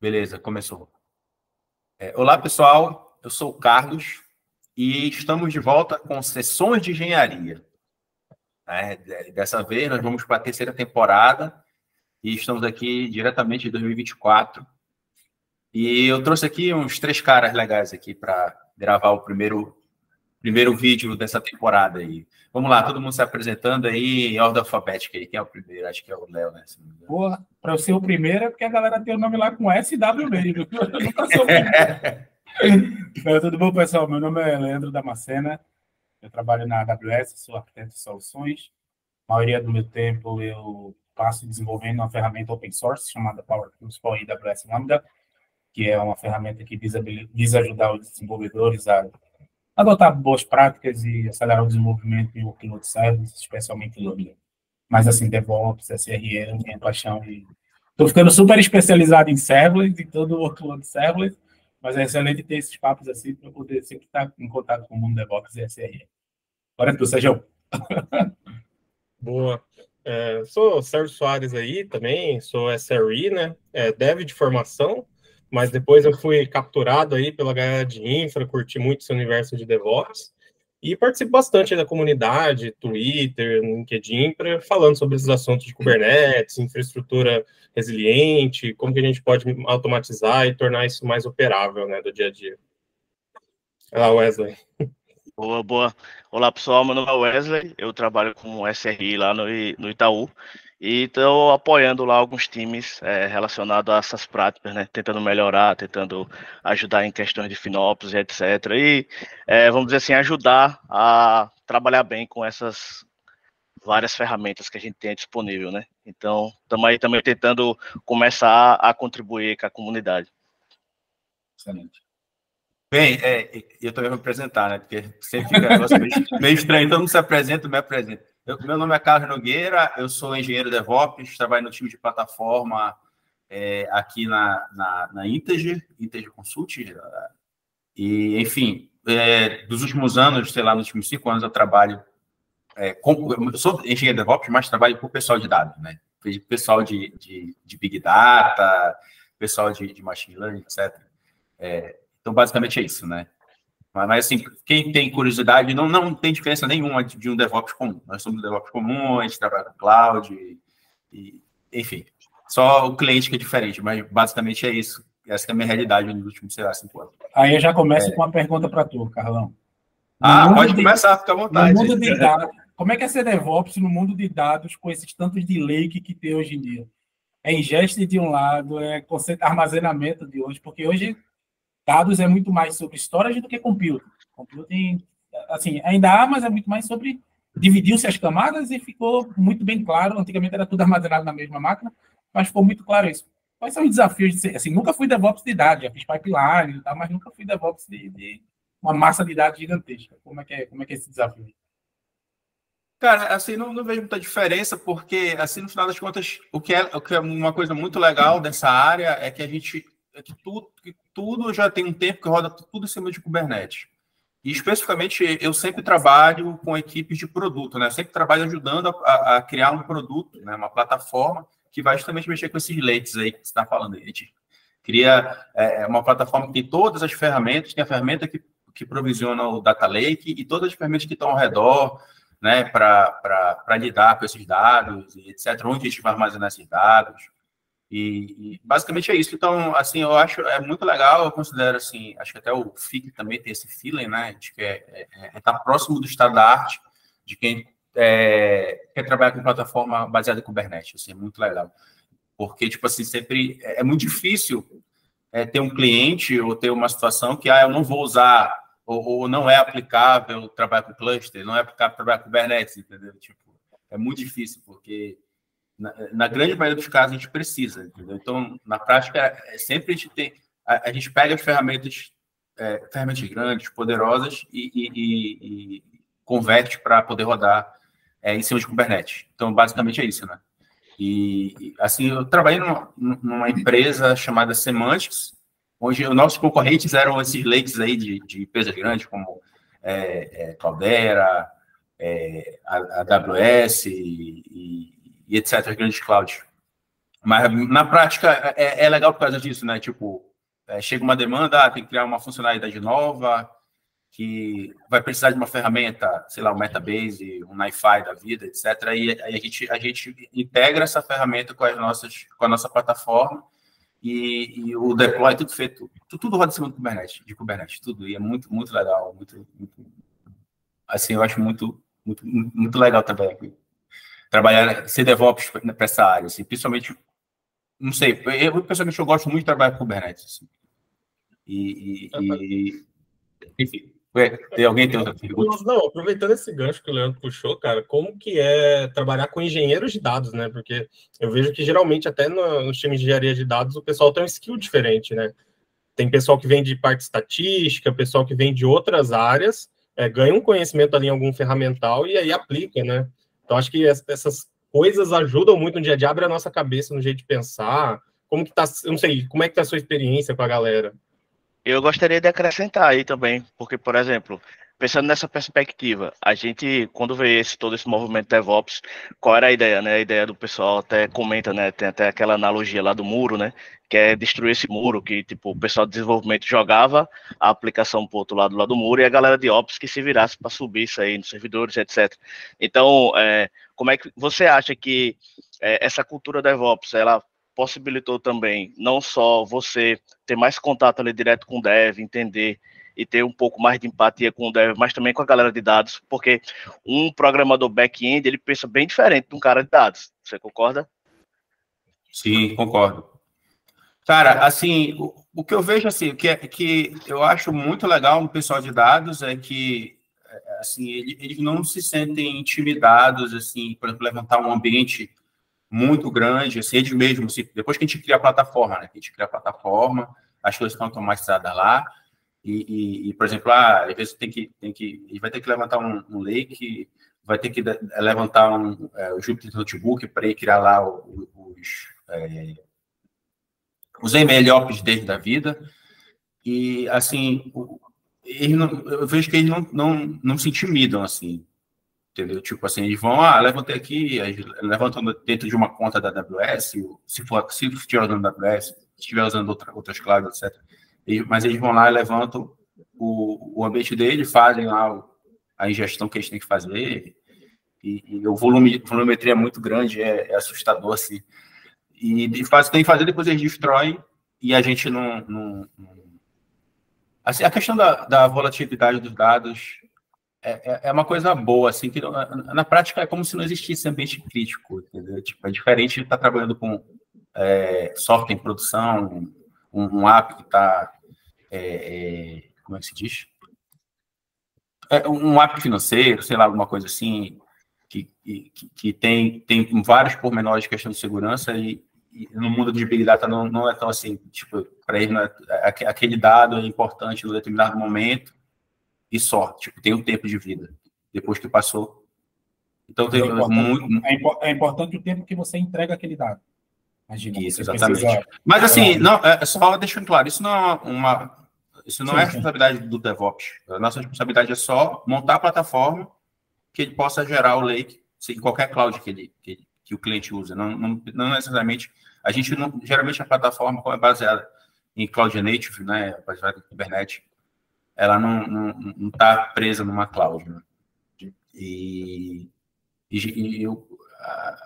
Beleza, começou. Olá, pessoal. Eu sou o Carlos e estamos de volta com sessões de engenharia. Dessa vez, nós vamos para a terceira temporada e estamos aqui diretamente de 2024. E eu trouxe aqui uns 3 caras legais aqui para gravar o primeiro vídeo dessa temporada aí. Vamos lá, todo mundo se apresentando aí em ordem alfabética aí. Quem é o primeiro? Acho que é o Léo, né? Boa, para eu ser o primeiro é porque a galera tem o nome lá com S e W mesmo. Eu nunca sou o primeiro. Tudo bom, pessoal? Meu nome é Leandro Damascena. Eu trabalho na AWS, sou arquiteto de soluções. A maioria do meu tempo eu passo desenvolvendo uma ferramenta open source chamada Power Tools for AWS Lambda, que é uma ferramenta que visa ajudar os desenvolvedores a adotar boas práticas e acelerar o desenvolvimento em workload services, especialmente em Lambda. Mas, assim, DevOps, SRE, minha paixão. Estou ficando super especializado em serverless, em todo o workload serverless, mas é excelente ter esses papos assim para poder sempre estar em contato com o mundo DevOps e SRE. Bora tu, Sérgio. Boa. Sou Sérgio Soares aí também, sou SRE, né? Dev de formação, mas depois eu fui capturado aí pela galera de infra, curti muito esse universo de DevOps e participo bastante da comunidade, Twitter, LinkedIn, falando sobre esses assuntos de Kubernetes, infraestrutura resiliente, como que a gente pode automatizar e tornar isso mais operável, né, do dia a dia. Olá, Wesley. Boa, boa. Olá, pessoal. Meu nome é Wesley. Eu trabalho como SRI lá no Itaú e estou apoiando lá alguns times relacionados a essas práticas, né? Tentando melhorar, tentando ajudar em questões de FinOps e etc. E, vamos dizer assim, ajudar a trabalhar bem com essas várias ferramentas que a gente tem disponível, né? Então, estamos aí também tentando começar a contribuir com a comunidade. Excelente. Bem, eu também vou me apresentar, né? Porque sempre fica um negócio meio estranho, todo mundo se apresenta, me apresenta. Meu nome é Carlos Nogueira, eu sou engenheiro DevOps, trabalho no time de plataforma aqui na Integer Consult. E, enfim, dos últimos anos, sei lá, nos últimos 5 anos, eu trabalho eu sou engenheiro DevOps, mas trabalho com o pessoal de dados, né? Pessoal de Big Data, pessoal de Machine Learning, etc. Então, basicamente é isso, né? Mas, assim, quem tem curiosidade, não tem diferença nenhuma de um DevOps comum. Nós somos um DevOps comum, a gente trabalha com cloud, enfim. Só o cliente que é diferente, mas basicamente é isso. Essa é a minha realidade nos últimos, sei lá, 5 anos. Aí eu já começo com uma pergunta para tu, Carlão. Pode começar, fica à vontade. No mundo de dados, como é que é ser DevOps no mundo de dados com esses tantos de lake que tem hoje em dia? É ingest de um lado, armazenamento de hoje, porque hoje dados é muito mais sobre storage do que compute. Computing, assim, ainda há, mas é muito mais sobre dividiu-se as camadas e ficou muito bem claro. Antigamente era tudo armazenado na mesma máquina, mas ficou muito claro isso. Quais são os desafios de ser, assim, nunca fui DevOps de dados, já fiz pipeline e tal, mas nunca fui DevOps de uma massa de dados gigantesca. Como é que é esse desafio? Cara, assim, não vejo muita diferença, porque, assim, no final das contas, o que é uma coisa muito legal dessa área é que que tudo já tem um tempo que roda tudo em cima de Kubernetes. E, especificamente, eu sempre trabalho com equipes de produto, né? Eu sempre trabalho ajudando a criar um produto, né? Uma plataforma que vai justamente mexer com esses leitos aí que você está falando. A gente cria uma plataforma que tem todas as ferramentas, tem a ferramenta que provisiona o Data Lake e todas as ferramentas que estão ao redor, né? Para lidar com esses dados e etc. Onde a gente vai armazenar esses dados. E basicamente é isso. Então, assim, eu acho muito legal, eu considero assim, acho que até o FIC também tem esse feeling, né? De que estar próximo do estado da arte, de quem quer trabalhar com plataforma baseada em Kubernetes, assim, é muito legal. Porque, tipo assim, sempre é muito difícil ter um cliente ou ter uma situação que eu não vou usar, ou não é aplicável trabalhar com cluster, não é aplicável trabalhar com Kubernetes, entendeu? Tipo, é muito difícil, porque na grande maioria dos casos a gente precisa, entendeu? Então, na prática, sempre a gente tem, a gente pega as ferramentas grandes, poderosas e converte para poder rodar em cima de Kubernetes. Então, basicamente é isso, né? E assim, eu trabalhei numa empresa chamada Semantics, onde os nossos concorrentes eram esses lakes aí de empresas grandes, como Cloudera, a AWS e etc., grandes clouds. Mas na prática é legal por causa disso, né? Tipo, chega uma demanda, tem que criar uma funcionalidade nova, que vai precisar de uma ferramenta, sei lá, um Metabase, um NiFi da vida, etc. E aí a gente integra essa ferramenta com a nossa plataforma e o deploy é tudo feito, tudo roda em cima de Kubernetes, tudo. E é muito, muito legal, muito, assim, eu acho muito, muito, muito legal também trabalhar, ser DevOps para essa área, assim, principalmente, não sei, pessoalmente eu gosto muito de trabalhar com Kubernetes, assim. Enfim, tem outra pergunta? Não, aproveitando esse gancho que o Leandro puxou, cara, como que é trabalhar com engenheiros de dados, né? Porque eu vejo que geralmente até nos times de engenharia de dados o pessoal tem um skill diferente, né? Tem pessoal que vem de parte estatística, pessoal que vem de outras áreas, ganha um conhecimento ali em algum ferramental e aí aplica, né? Então, acho que essas coisas ajudam muito no dia a dia, abre a nossa cabeça no jeito de pensar. Como que tá, eu não sei, como é que tá a sua experiência com a galera? Eu gostaria de acrescentar aí também, porque, por exemplo, pensando nessa perspectiva, a gente, quando vê todo esse movimento DevOps, qual era a ideia, né? A ideia do pessoal até comenta, né? Tem até aquela analogia lá do muro, né? Que é destruir esse muro, que tipo, o pessoal de desenvolvimento jogava a aplicação para o outro lado lá do muro e a galera de Ops que se virasse para subir isso aí nos servidores, etc. Então, como é que você acha que essa cultura DevOps, ela possibilitou também não só você ter mais contato ali direto com o dev, entender e ter um pouco mais de empatia com o dev, mas também com a galera de dados, porque um programador back-end, ele pensa bem diferente de um cara de dados. Você concorda? Sim, concordo. Cara, assim, o que eu vejo, assim, que eu acho muito legal no pessoal de dados é que, assim, eles não se sentem intimidados, assim, por exemplo, levantar um ambiente muito grande, assim, eles mesmos, assim, depois que a gente cria a plataforma, né? Que a gente cria a plataforma, as coisas estão automatizadas lá, por exemplo, às vezes ele vai ter que levantar um lake, vai ter que levantar o Jupyter Notebook para ir criar lá os MLOps desde da vida, e, assim, eu vejo que eles não se intimidam, assim, entendeu? Tipo assim, eles vão, levantei aqui, levantam dentro de uma conta da AWS, se estiver usando AWS, se estiver usando outras clouds, etc. Mas eles vão lá e levantam o ambiente dele, fazem lá a ingestão que eles têm que fazer, e o volumetria é muito grande, é assustador, assim. E tem que fazer, depois eles destroem, e a gente não... Assim, a questão da volatilidade dos dados é uma coisa boa, assim, que na prática é como se não existisse ambiente crítico, entendeu? Tipo, é diferente de estar trabalhando com software em produção, um app que está... como é que se diz? Um app financeiro, sei lá, alguma coisa assim, que tem vários pormenores de questão de segurança e no mundo de Big Data não é tão assim, tipo, para ele aquele dado é importante em um determinado momento e só, tipo, tem um tempo de vida, depois que passou. Então, é importante o tempo que você entrega aquele dado. Imagina, isso, exatamente. Mas, assim, só deixando claro, isso não é a responsabilidade do DevOps. A nossa responsabilidade é só montar a plataforma que ele possa gerar o lake em qualquer cloud que o cliente usa. Não necessariamente... geralmente, a plataforma, como é baseada em Cloud Native, né, baseada em Kubernetes, ela não está presa numa cloud. Né?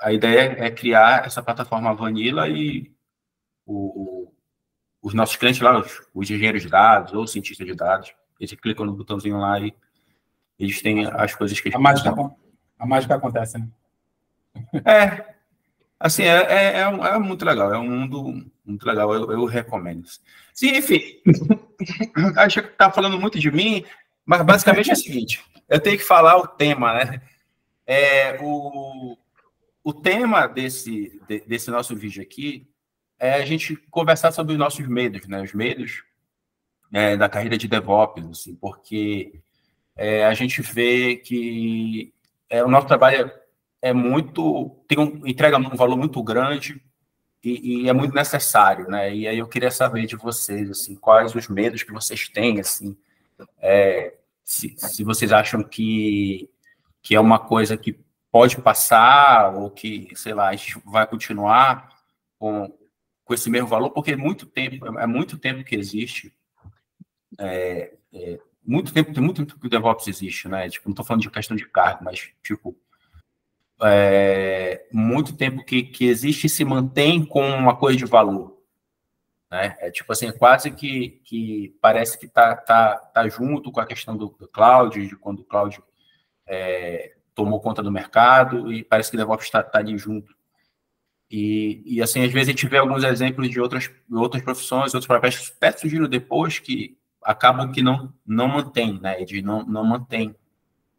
A ideia é criar essa plataforma vanilla e os nossos clientes lá, os engenheiros de dados ou cientistas de dados, eles clicam no botãozinho lá e eles têm as coisas que eles precisam. A mágica acontece, né? Assim, é muito legal, é um mundo muito legal, eu recomendo. Sim, enfim, acho que está falando muito de mim, mas basicamente é o seguinte, eu tenho que falar o tema, né? O tema desse nosso vídeo aqui é a gente conversar sobre os nossos medos, né? Os medos da carreira de DevOps, assim, porque a gente vê que o nosso trabalho entrega um valor muito grande e é muito necessário, né? E aí eu queria saber de vocês, assim, quais os medos que vocês têm, assim, se vocês acham que é uma coisa que pode passar ou que, sei lá, a gente vai continuar, com esse mesmo valor, porque é muito tempo que existe, muito tempo que o DevOps existe, né? Tipo, não estou falando de questão de cargo, mas, tipo, muito tempo que existe e se mantém com uma coisa de valor, né? Tipo assim, quase que parece que tá junto com a questão do cloud, de quando o cloud tomou conta do mercado, e parece que o DevOps está ali junto. E assim, às vezes a gente vê alguns exemplos de outras profissões, outros papéis que até surgiram depois que acabam que não mantém, né? Não mantém.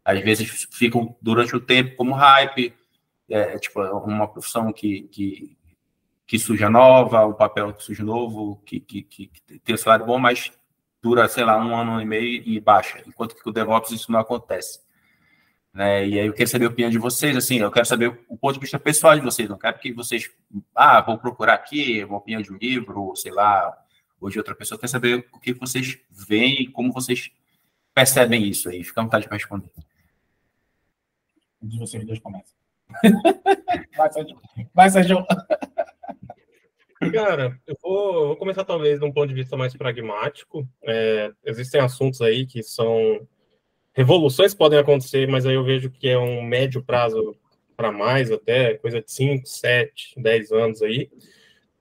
Às vezes ficam durante o tempo como hype, tipo, uma profissão que surge nova, um papel que surge novo, que tem um salário bom, mas dura, sei lá, 1 ano e meio e baixa. Enquanto que com o DevOps isso não acontece. Né? E aí eu quero saber a opinião de vocês, assim, eu quero saber o ponto de vista pessoal de vocês, não quero que vocês, vou procurar aqui uma opinião de um livro, ou sei lá, ou de outra pessoa, eu quero saber o que vocês veem e como vocês percebem isso aí, fica à vontade para responder. Um de vocês dois começa. Vai, Sérgio. Cara, eu vou começar talvez de um ponto de vista mais pragmático. Existem assuntos aí que são... Revoluções podem acontecer, mas aí eu vejo que é um médio prazo para mais, até coisa de 5, 7, 10 anos aí.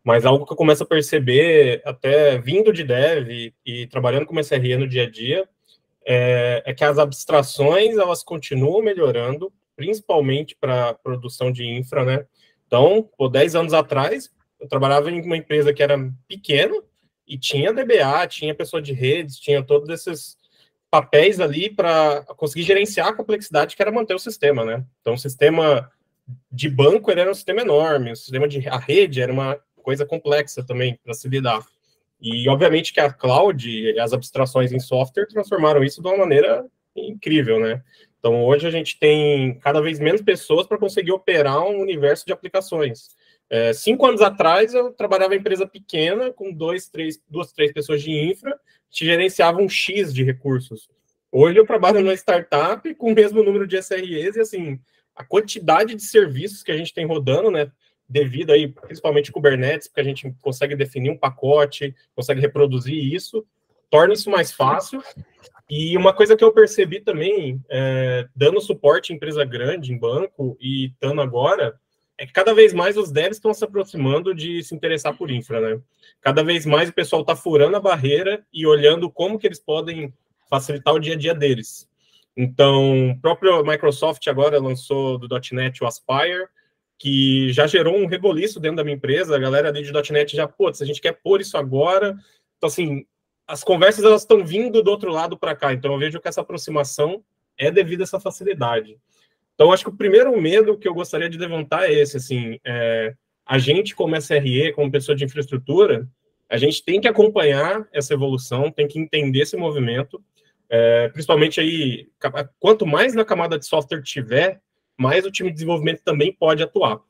Mas algo que eu começo a perceber, até vindo de dev e trabalhando com SRE no dia a dia, é que as abstrações, elas continuam melhorando, principalmente para produção de infra, né? Então, 10 anos atrás, eu trabalhava em uma empresa que era pequena e tinha DBA, tinha pessoa de redes, tinha todos esses papéis ali para conseguir gerenciar a complexidade que era manter o sistema, né? Então, o sistema de banco ele era um sistema enorme, a rede era uma coisa complexa também para se lidar. E, obviamente, que a cloud e as abstrações em software transformaram isso de uma maneira incrível, né? Então, hoje a gente tem cada vez menos pessoas para conseguir operar um universo de aplicações. 5 anos atrás, eu trabalhava em empresa pequena, com 2, 3 pessoas de infra, que gerenciavam um X de recursos. Hoje eu trabalho numa startup com o mesmo número de SREs e, assim, a quantidade de serviços que a gente tem rodando, né, devido aí, principalmente Kubernetes, porque a gente consegue definir um pacote, consegue reproduzir isso, torna isso mais fácil. E uma coisa que eu percebi também, dando suporte em empresa grande, em banco, e estando agora, é que cada vez mais os devs estão se aproximando de se interessar por infra, né? Cada vez mais o pessoal está furando a barreira e olhando como que eles podem facilitar o dia a dia deles. Então, o próprio Microsoft agora lançou do .NET o Aspire, que já gerou um reboliço dentro da minha empresa, a galera ali de .NET já, se a gente quer pôr isso agora. Então, assim, as conversas elas estão vindo do outro lado para cá, então eu vejo que essa aproximação é devido a essa facilidade. Então, acho que o primeiro medo que eu gostaria de levantar é esse, assim, a gente como SRE, como pessoa de infraestrutura, a gente tem que acompanhar essa evolução, tem que entender esse movimento, principalmente aí, quanto mais na camada de software tiver, mais o time de desenvolvimento também pode atuar.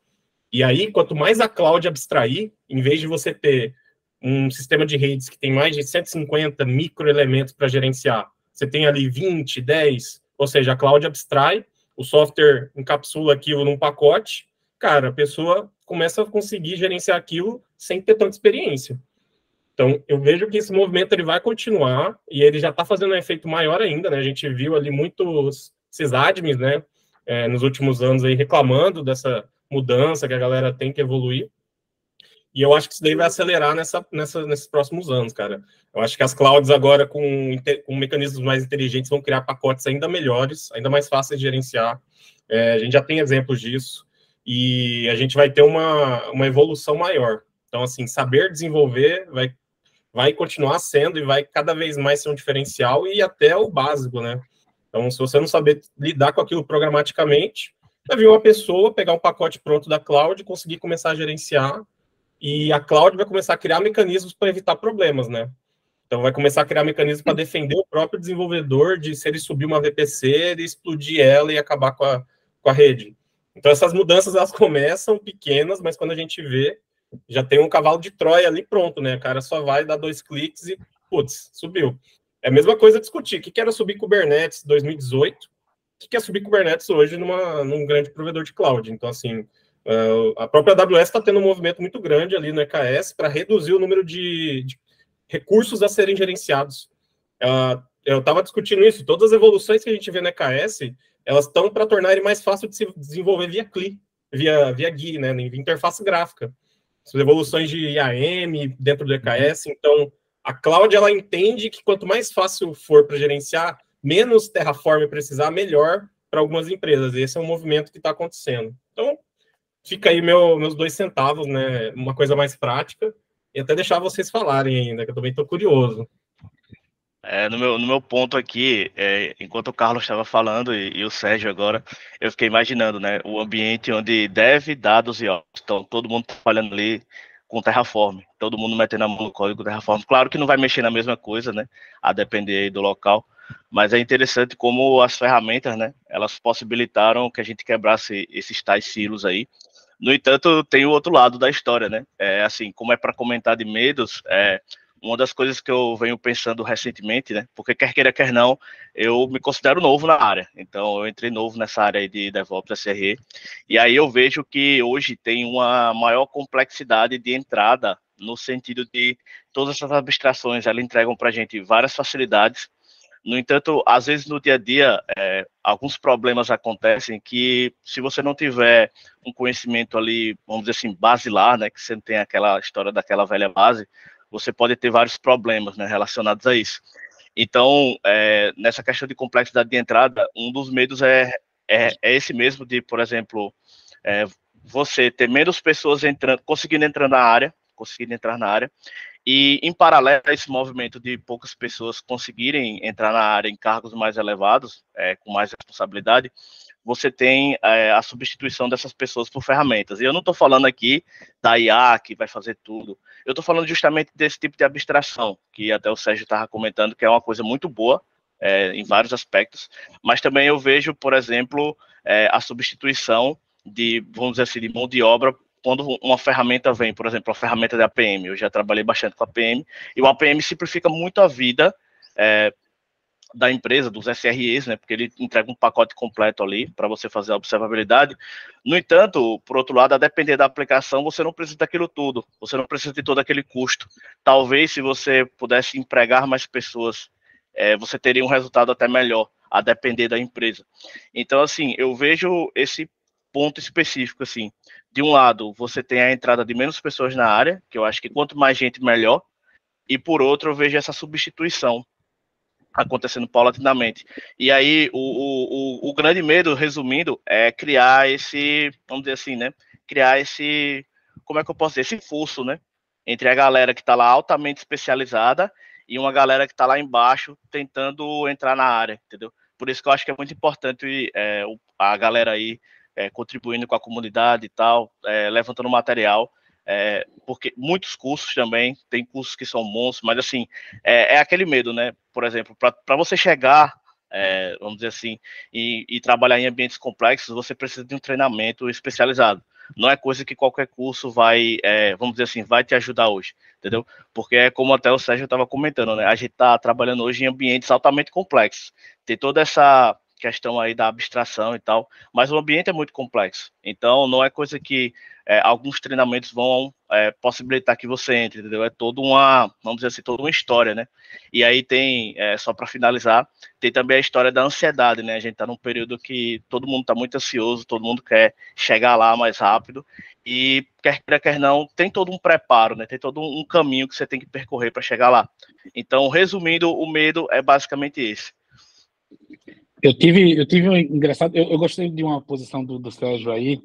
E aí, quanto mais a cloud abstrair, em vez de você ter um sistema de redes que tem mais de 150 microelementos para gerenciar, você tem ali 20, 10, ou seja, a cloud abstrai, o software encapsula aquilo num pacote, cara, a pessoa começa a conseguir gerenciar aquilo sem ter tanta experiência. Então, eu vejo que esse movimento ele vai continuar e ele já está fazendo um efeito maior ainda, né? A gente viu ali muitos sysadmins, né, nos últimos anos aí reclamando dessa mudança que a galera tem que evoluir. E eu acho que isso daí vai acelerar nesses próximos anos, cara. Eu acho que as clouds agora, com mecanismos mais inteligentes, vão criar pacotes ainda melhores, ainda mais fáceis de gerenciar. A gente já tem exemplos disso. E a gente vai ter uma evolução maior. Então, assim, saber desenvolver vai continuar sendo e vai cada vez mais ser um diferencial e até o básico, né? Então, se você não saber lidar com aquilo programaticamente, vai vir uma pessoa, pegar um pacote pronto da cloud, conseguir começar a gerenciar, e a cloud vai começar a criar mecanismos para evitar problemas, né? Então, vai começar a criar mecanismos para defender o próprio desenvolvedor de se ele subir uma VPC, ele explodir ela e acabar com a rede. Então, essas mudanças, elas começam pequenas, mas quando a gente vê, já tem um cavalo de Troia ali pronto, né? O cara só vai dar 2 cliques e, putz, subiu. É a mesma coisa discutir. O que era subir Kubernetes em 2018? O que é subir Kubernetes hoje num grande provedor de cloud? Então, assim, A própria AWS está tendo um movimento muito grande ali no EKS para reduzir o número de recursos a serem gerenciados. Eu estava discutindo isso, todas as evoluções que a gente vê no EKS, elas estão para tornar ele mais fácil de se desenvolver via CLI, via GUI, né, via interface gráfica. As evoluções de IAM dentro do EKS, então a cloud ela entende que quanto mais fácil for para gerenciar, menos Terraform precisar, melhor para algumas empresas. Esse é um movimento que está acontecendo. Então, fica aí meus 2 centavos, né? Uma coisa mais prática, e até deixar vocês falarem ainda, que eu também estou curioso. No meu ponto aqui, enquanto o Carlos estava falando e o Sérgio agora, eu fiquei imaginando, né, o ambiente onde dev, dados e ops, então todo mundo trabalhando ali com Terraform, todo mundo metendo a mão no código Terraform. Claro que não vai mexer na mesma coisa, né, a depender aí do local, mas é interessante como as ferramentas, né, elas possibilitaram que a gente quebrasse esses tais silos aí. No entanto, tem o outro lado da história, né, assim, como é para comentar de medos, uma das coisas que eu venho pensando recentemente, né? Porque quer queira, quer não, eu me considero novo na área. Então, eu entrei novo nessa área aí de DevOps SRE. E aí eu vejo que hoje tem uma maior complexidade de entrada, no sentido de todas essas abstrações, elas entregam para a gente várias facilidades. No entanto, às vezes no dia a dia, alguns problemas acontecem que, se você não tiver um conhecimento ali, vamos dizer assim, basilar, né? Que você não tem aquela história daquela velha base, você pode ter vários problemas, né, relacionados a isso. Então, nessa questão de complexidade de entrada, um dos medos é esse mesmo de, por exemplo, você ter menos pessoas conseguindo entrar na área, e, em paralelo a esse movimento de poucas pessoas conseguirem entrar na área em cargos mais elevados, com mais responsabilidade, você tem a substituição dessas pessoas por ferramentas. E eu não estou falando aqui da IA que vai fazer tudo. Eu estou falando justamente desse tipo de abstração, que até o Sérgio estava comentando, que é uma coisa muito boa em vários aspectos, mas também eu vejo, por exemplo, a substituição de, vamos dizer assim, de mão de obra quando uma ferramenta vem, por exemplo, a ferramenta da APM. Eu já trabalhei bastante com a APM, e o APM simplifica muito a vida da empresa, dos SREs, né, porque ele entrega um pacote completo ali para você fazer a observabilidade. No entanto, por outro lado, a depender da aplicação, você não precisa daquilo tudo, você não precisa de todo aquele custo. Talvez, se você pudesse empregar mais pessoas, você teria um resultado até melhor, a depender da empresa. Então, assim, eu vejo esse ponto específico, assim, de um lado, você tem a entrada de menos pessoas na área, que eu acho que quanto mais gente, melhor, e por outro, eu vejo essa substituição acontecendo paulatinamente. E aí, o grande medo, resumindo, é criar esse, vamos dizer assim, né? Criar esse, como é que eu posso dizer? Esse fosso, né? Entre a galera que está lá altamente especializada e uma galera que está lá embaixo tentando entrar na área, entendeu? Por isso que eu acho que é muito importante a galera aí contribuindo com a comunidade e tal, levantando material, porque muitos cursos também, tem cursos que são bons, mas assim, é aquele medo, né? Por exemplo, para você chegar, vamos dizer assim, e trabalhar em ambientes complexos, você precisa de um treinamento especializado. Não é coisa que qualquer curso vai, vamos dizer assim, vai te ajudar hoje, entendeu? Porque é como até o Sérgio estava comentando, né? A gente está trabalhando hoje em ambientes altamente complexos. Tem toda essa questão aí da abstração e tal, mas o ambiente é muito complexo. Então, não é coisa que alguns treinamentos vão possibilitar que você entre, entendeu? É toda uma, vamos dizer assim, toda uma história, né? E aí tem, só para finalizar, tem também a história da ansiedade, né? A gente está num período que todo mundo está muito ansioso, todo mundo quer chegar lá mais rápido, e quer queira, quer não, tem todo um preparo, né? Tem todo um caminho que você tem que percorrer para chegar lá. Então, resumindo, o medo é basicamente esse. Eu tive um engraçado, eu gostei de uma posição do Sérgio aí,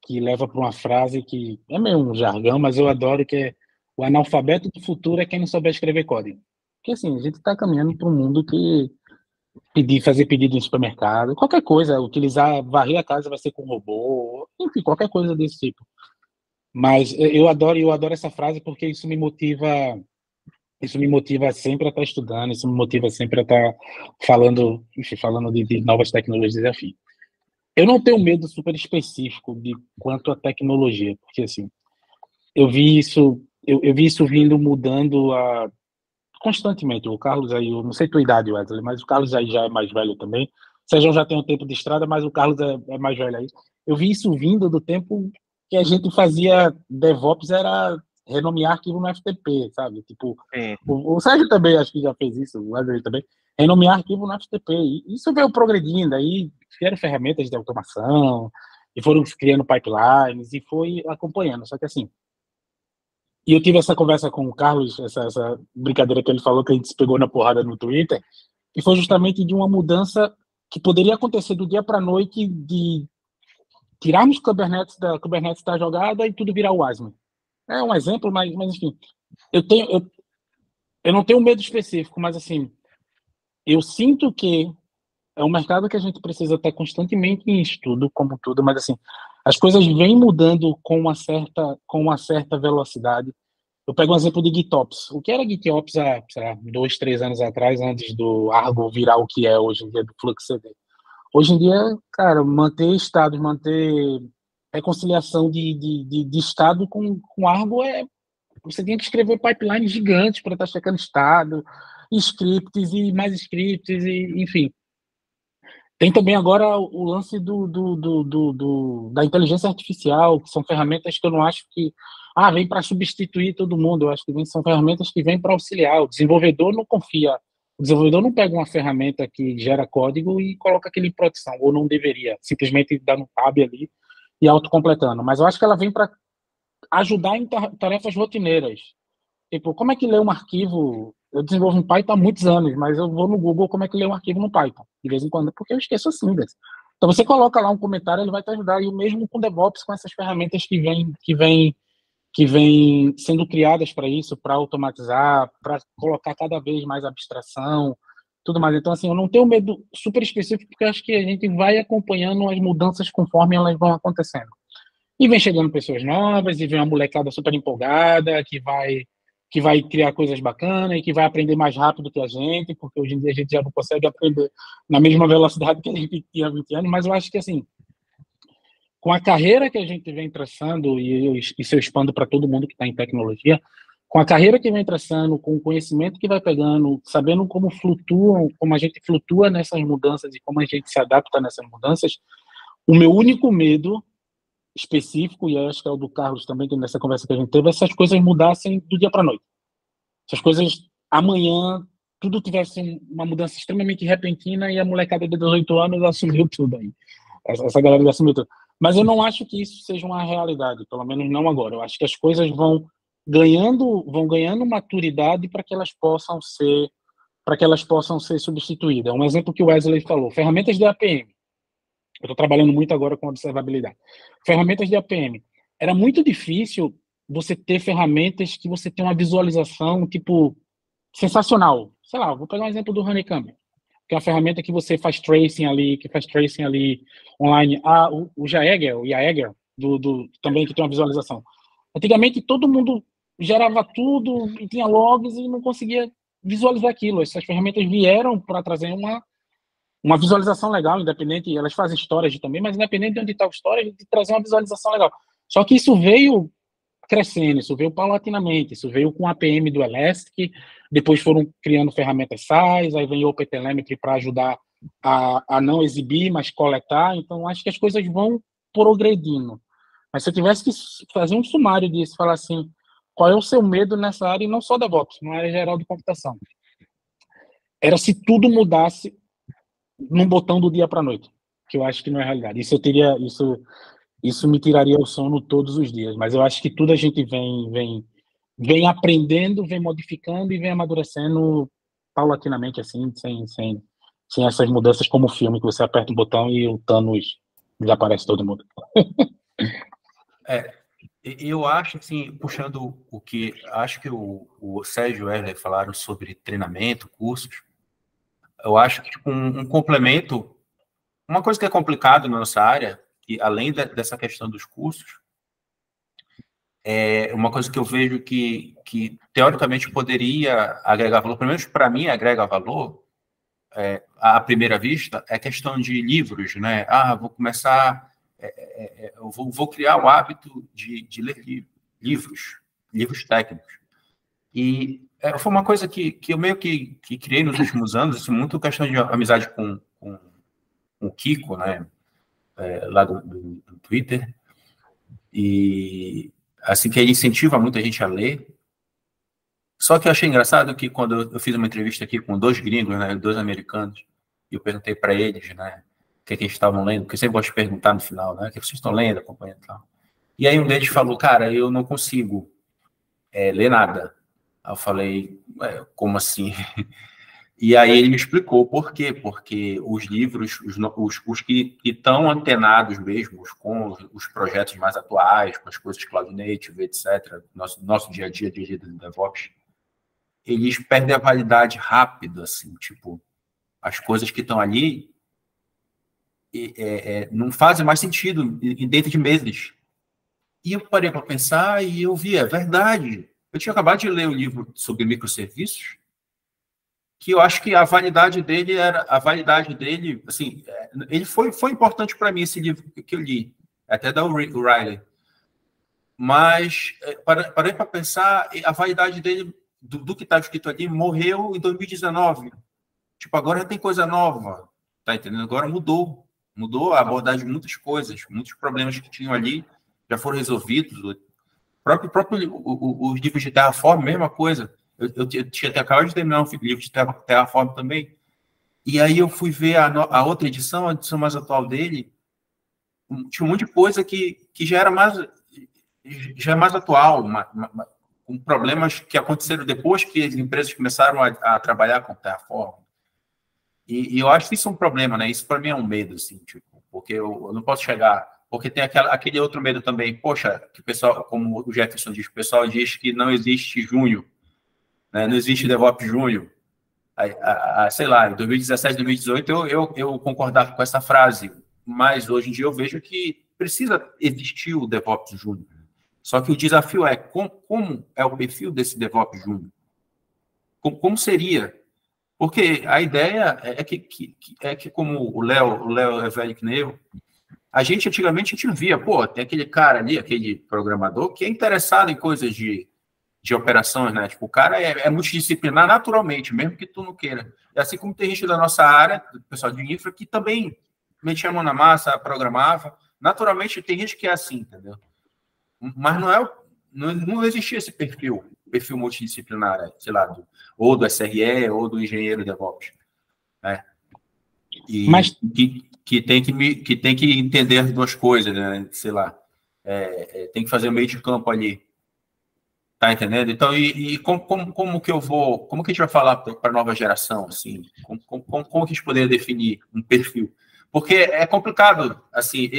que leva para uma frase que é meio um jargão, mas eu adoro, que é: o analfabeto do futuro é quem não souber escrever código. Porque assim, a gente está caminhando para um mundo que fazer pedido no supermercado, qualquer coisa, varrer a casa vai ser com robô, enfim, qualquer coisa desse tipo. Mas eu adoro essa frase, porque isso me motiva sempre a estar estudando, isso me motiva sempre a estar falando, enfim, falando de novas tecnologias e afim. Eu não tenho medo super específico de quanto à tecnologia, porque assim, eu vi isso vindo mudando constantemente. O Carlos aí, eu não sei tua idade, Wesley, mas o Carlos aí já é mais velho também. O Sérgio já tem um tempo de estrada, mas o Carlos é mais velho aí. Eu vi isso vindo do tempo que a gente fazia DevOps era renomear arquivo no FTP, sabe? Tipo, o Sérgio também acho que já fez isso, o Wesley também, renomear arquivo no FTP. E isso veio progredindo, aí vieram ferramentas de automação, e foram criando pipelines, e foi acompanhando. Só que assim, e eu tive essa conversa com o Carlos, essa brincadeira que ele falou, que a gente se pegou na porrada no Twitter, que foi justamente de uma mudança que poderia acontecer do dia para a noite, de tirarmos Kubernetes da jogada e tudo virar o Wasm. É um exemplo, mas enfim, eu não tenho medo específico, mas assim, eu sinto que é um mercado que a gente precisa estar constantemente em estudo, como tudo, mas assim, as coisas vêm mudando com uma certa velocidade. Eu pego um exemplo de GitOps. O que era GitOps há, sei lá, 2, 3 anos atrás, antes do Argo virar o que é hoje em dia, do FluxCD? Hoje em dia, cara, manter estados, manter reconciliação de estado com Argo você tem que escrever pipelines gigantes para estar checando estado, scripts e mais scripts, e, enfim. Tem também agora o lance da inteligência artificial, que são ferramentas que eu não acho que vem para substituir todo mundo. Eu acho que são ferramentas que vêm para auxiliar. O desenvolvedor não confia. O desenvolvedor não pega uma ferramenta que gera código e coloca aquele em produção, ou não deveria, simplesmente dar no tab ali e autocompletando. Mas eu acho que ela vem para ajudar em tarefas rotineiras. Tipo, como é que lê um arquivo? Eu desenvolvo em Python há muitos anos, mas eu vou no Google como é que lê um arquivo no Python, de vez em quando, porque eu esqueço assim. Então você coloca lá um comentário, ele vai te ajudar. E o mesmo com DevOps, com essas ferramentas que vêm sendo criadas para isso, para automatizar, para colocar cada vez mais abstração, tudo mais. Então, assim, eu não tenho medo super específico, porque eu acho que a gente vai acompanhando as mudanças conforme elas vão acontecendo. E vem chegando pessoas novas, e vem uma molecada super empolgada, que vai criar coisas bacanas e que vai aprender mais rápido que a gente, porque hoje em dia a gente já não consegue aprender na mesma velocidade que a gente tinha há 20 anos, mas eu acho que, assim, com a carreira que a gente vem traçando, e isso eu expando para todo mundo que está em tecnologia, com a carreira que vem traçando, com o conhecimento que vai pegando, sabendo como a gente flutua nessas mudanças e como a gente se adapta nessas mudanças, o meu único medo específico, e acho que é o do Carlos também, que nessa conversa que a gente teve, essas coisas mudassem do dia para a noite. Essas coisas, amanhã, tudo tivesse uma mudança extremamente repentina e a molecada de 18 anos assumiu tudo aí. Essa galera assumiu tudo. Mas eu não acho que isso seja uma realidade, pelo menos não agora. Eu acho que as coisas vão ganhando maturidade para que elas possam ser substituídas. Um exemplo que o Wesley falou, ferramentas de APM. Eu estou trabalhando muito agora com observabilidade. Ferramentas de APM. Era muito difícil você ter ferramentas que você tem uma visualização, tipo, sensacional. Sei lá, vou pegar um exemplo do Honeycomb, que é uma ferramenta que você faz tracing ali online. O Jaeger, também que tem uma visualização. Antigamente, todo mundo gerava tudo e tinha logs e não conseguia visualizar aquilo. Essas ferramentas vieram para trazer uma visualização legal, independente, elas fazem storage também, mas independente de onde está o storage, de trazer uma visualização legal. Só que isso veio crescendo, isso veio paulatinamente, isso veio com a APM do Elastic, depois foram criando ferramentas SaaS, aí vem o OpenTelemetry para ajudar a não exibir, mas coletar. Então, acho que as coisas vão progredindo. Mas se eu tivesse que fazer um sumário disso, falar assim, qual é o seu medo nessa área, e não só DevOps, na área geral de computação? Era se tudo mudasse num botão do dia para a noite, que eu acho que não é realidade. Isso me tiraria o sono todos os dias, mas eu acho que tudo a gente vem aprendendo, vem modificando e vem amadurecendo paulatinamente, assim, sem essas mudanças como o filme, que você aperta um botão e o Thanos desaparece todo mundo. Eu acho, assim, puxando o que acho que o Sérgio e o Wesley falaram sobre treinamento, cursos, eu acho que tipo, um complemento, uma coisa que é complicado na nossa área, que além dessa questão dos cursos, é uma coisa que eu vejo que teoricamente poderia agregar valor, pelo menos para mim agrega valor, à primeira vista, é questão de livros, né? Vou começar, eu vou criar o hábito de ler livros técnicos. E foi uma coisa que eu meio que criei nos últimos anos, assim, muito questão de amizade com o Kiko, né? Lá do Twitter. E assim que ele incentiva muita gente a ler. Só que eu achei engraçado que quando eu fiz uma entrevista aqui com 2 gringos, né, 2 americanos, e eu perguntei para eles, né, o que eles estavam lendo, porque eu sempre gosto de perguntar no final, né, o que vocês estão lendo, acompanhando e tal. E aí um deles falou, cara, eu não consigo ler nada. Aí eu falei, como assim? E aí ele me explicou por quê. Porque os livros, os que estão antenados mesmo com os projetos mais atuais, com as coisas cloud native, etc., nosso dia a dia de DevOps, eles perdem a validade rápido, assim, tipo, as coisas que estão ali não fazem mais sentido dentro de meses. E eu parei para pensar e eu vi, é verdade. Eu tinha acabado de ler o livro sobre microserviços, que eu acho que a validade dele, assim, ele foi importante para mim, esse livro que eu li, até da Riley. Mas parei para pensar, a validade dele, do que estava escrito ali, morreu em 2019. Tipo, agora tem coisa nova, tá entendendo? Agora mudou a abordagem de muitas coisas, muitos problemas que tinham ali já foram resolvidos. Os livros de Terraform, mesma coisa. Eu tinha acabado de terminar um livro de Terraform também. E aí eu fui ver a outra edição, a edição mais atual dele. Tinha um monte de coisa que já é mais atual, com problemas que aconteceram depois que as empresas começaram a trabalhar com Terraform. E eu acho que isso é um problema, né? Isso para mim é um medo, assim, tipo, porque eu não posso chegar. Porque tem aquele outro medo também. Poxa, que o pessoal, como o Jefferson diz, o pessoal diz que não existe junho, né? Não existe DevOps junho. Sei lá, em 2017, 2018, eu concordava com essa frase, mas hoje em dia eu vejo que precisa existir o DevOps Júnior. Só que o desafio é como é o perfil desse DevOps Júnior? Como seria? Porque a ideia é que como o Léo é velho que nem eu, antigamente a gente via, tem aquele cara ali, aquele programador que é interessado em coisas de operações, né? Tipo, o cara é multidisciplinar naturalmente, mesmo que tu não queira. E assim como tem gente da nossa área, do pessoal de infra, que também metia a mão na massa, programava. Naturalmente tem gente que é assim, entendeu? Mas não existia esse perfil multidisciplinar, sei lá, ou do SRE, ou do engenheiro DevOps, né? E mas que tem que entender as duas coisas, né? Sei lá, tem que fazer o meio de campo ali. Tá entendendo? Então, como que como que a gente vai falar para a nova geração, assim? Como que a gente poderia definir um perfil? Porque é complicado, assim,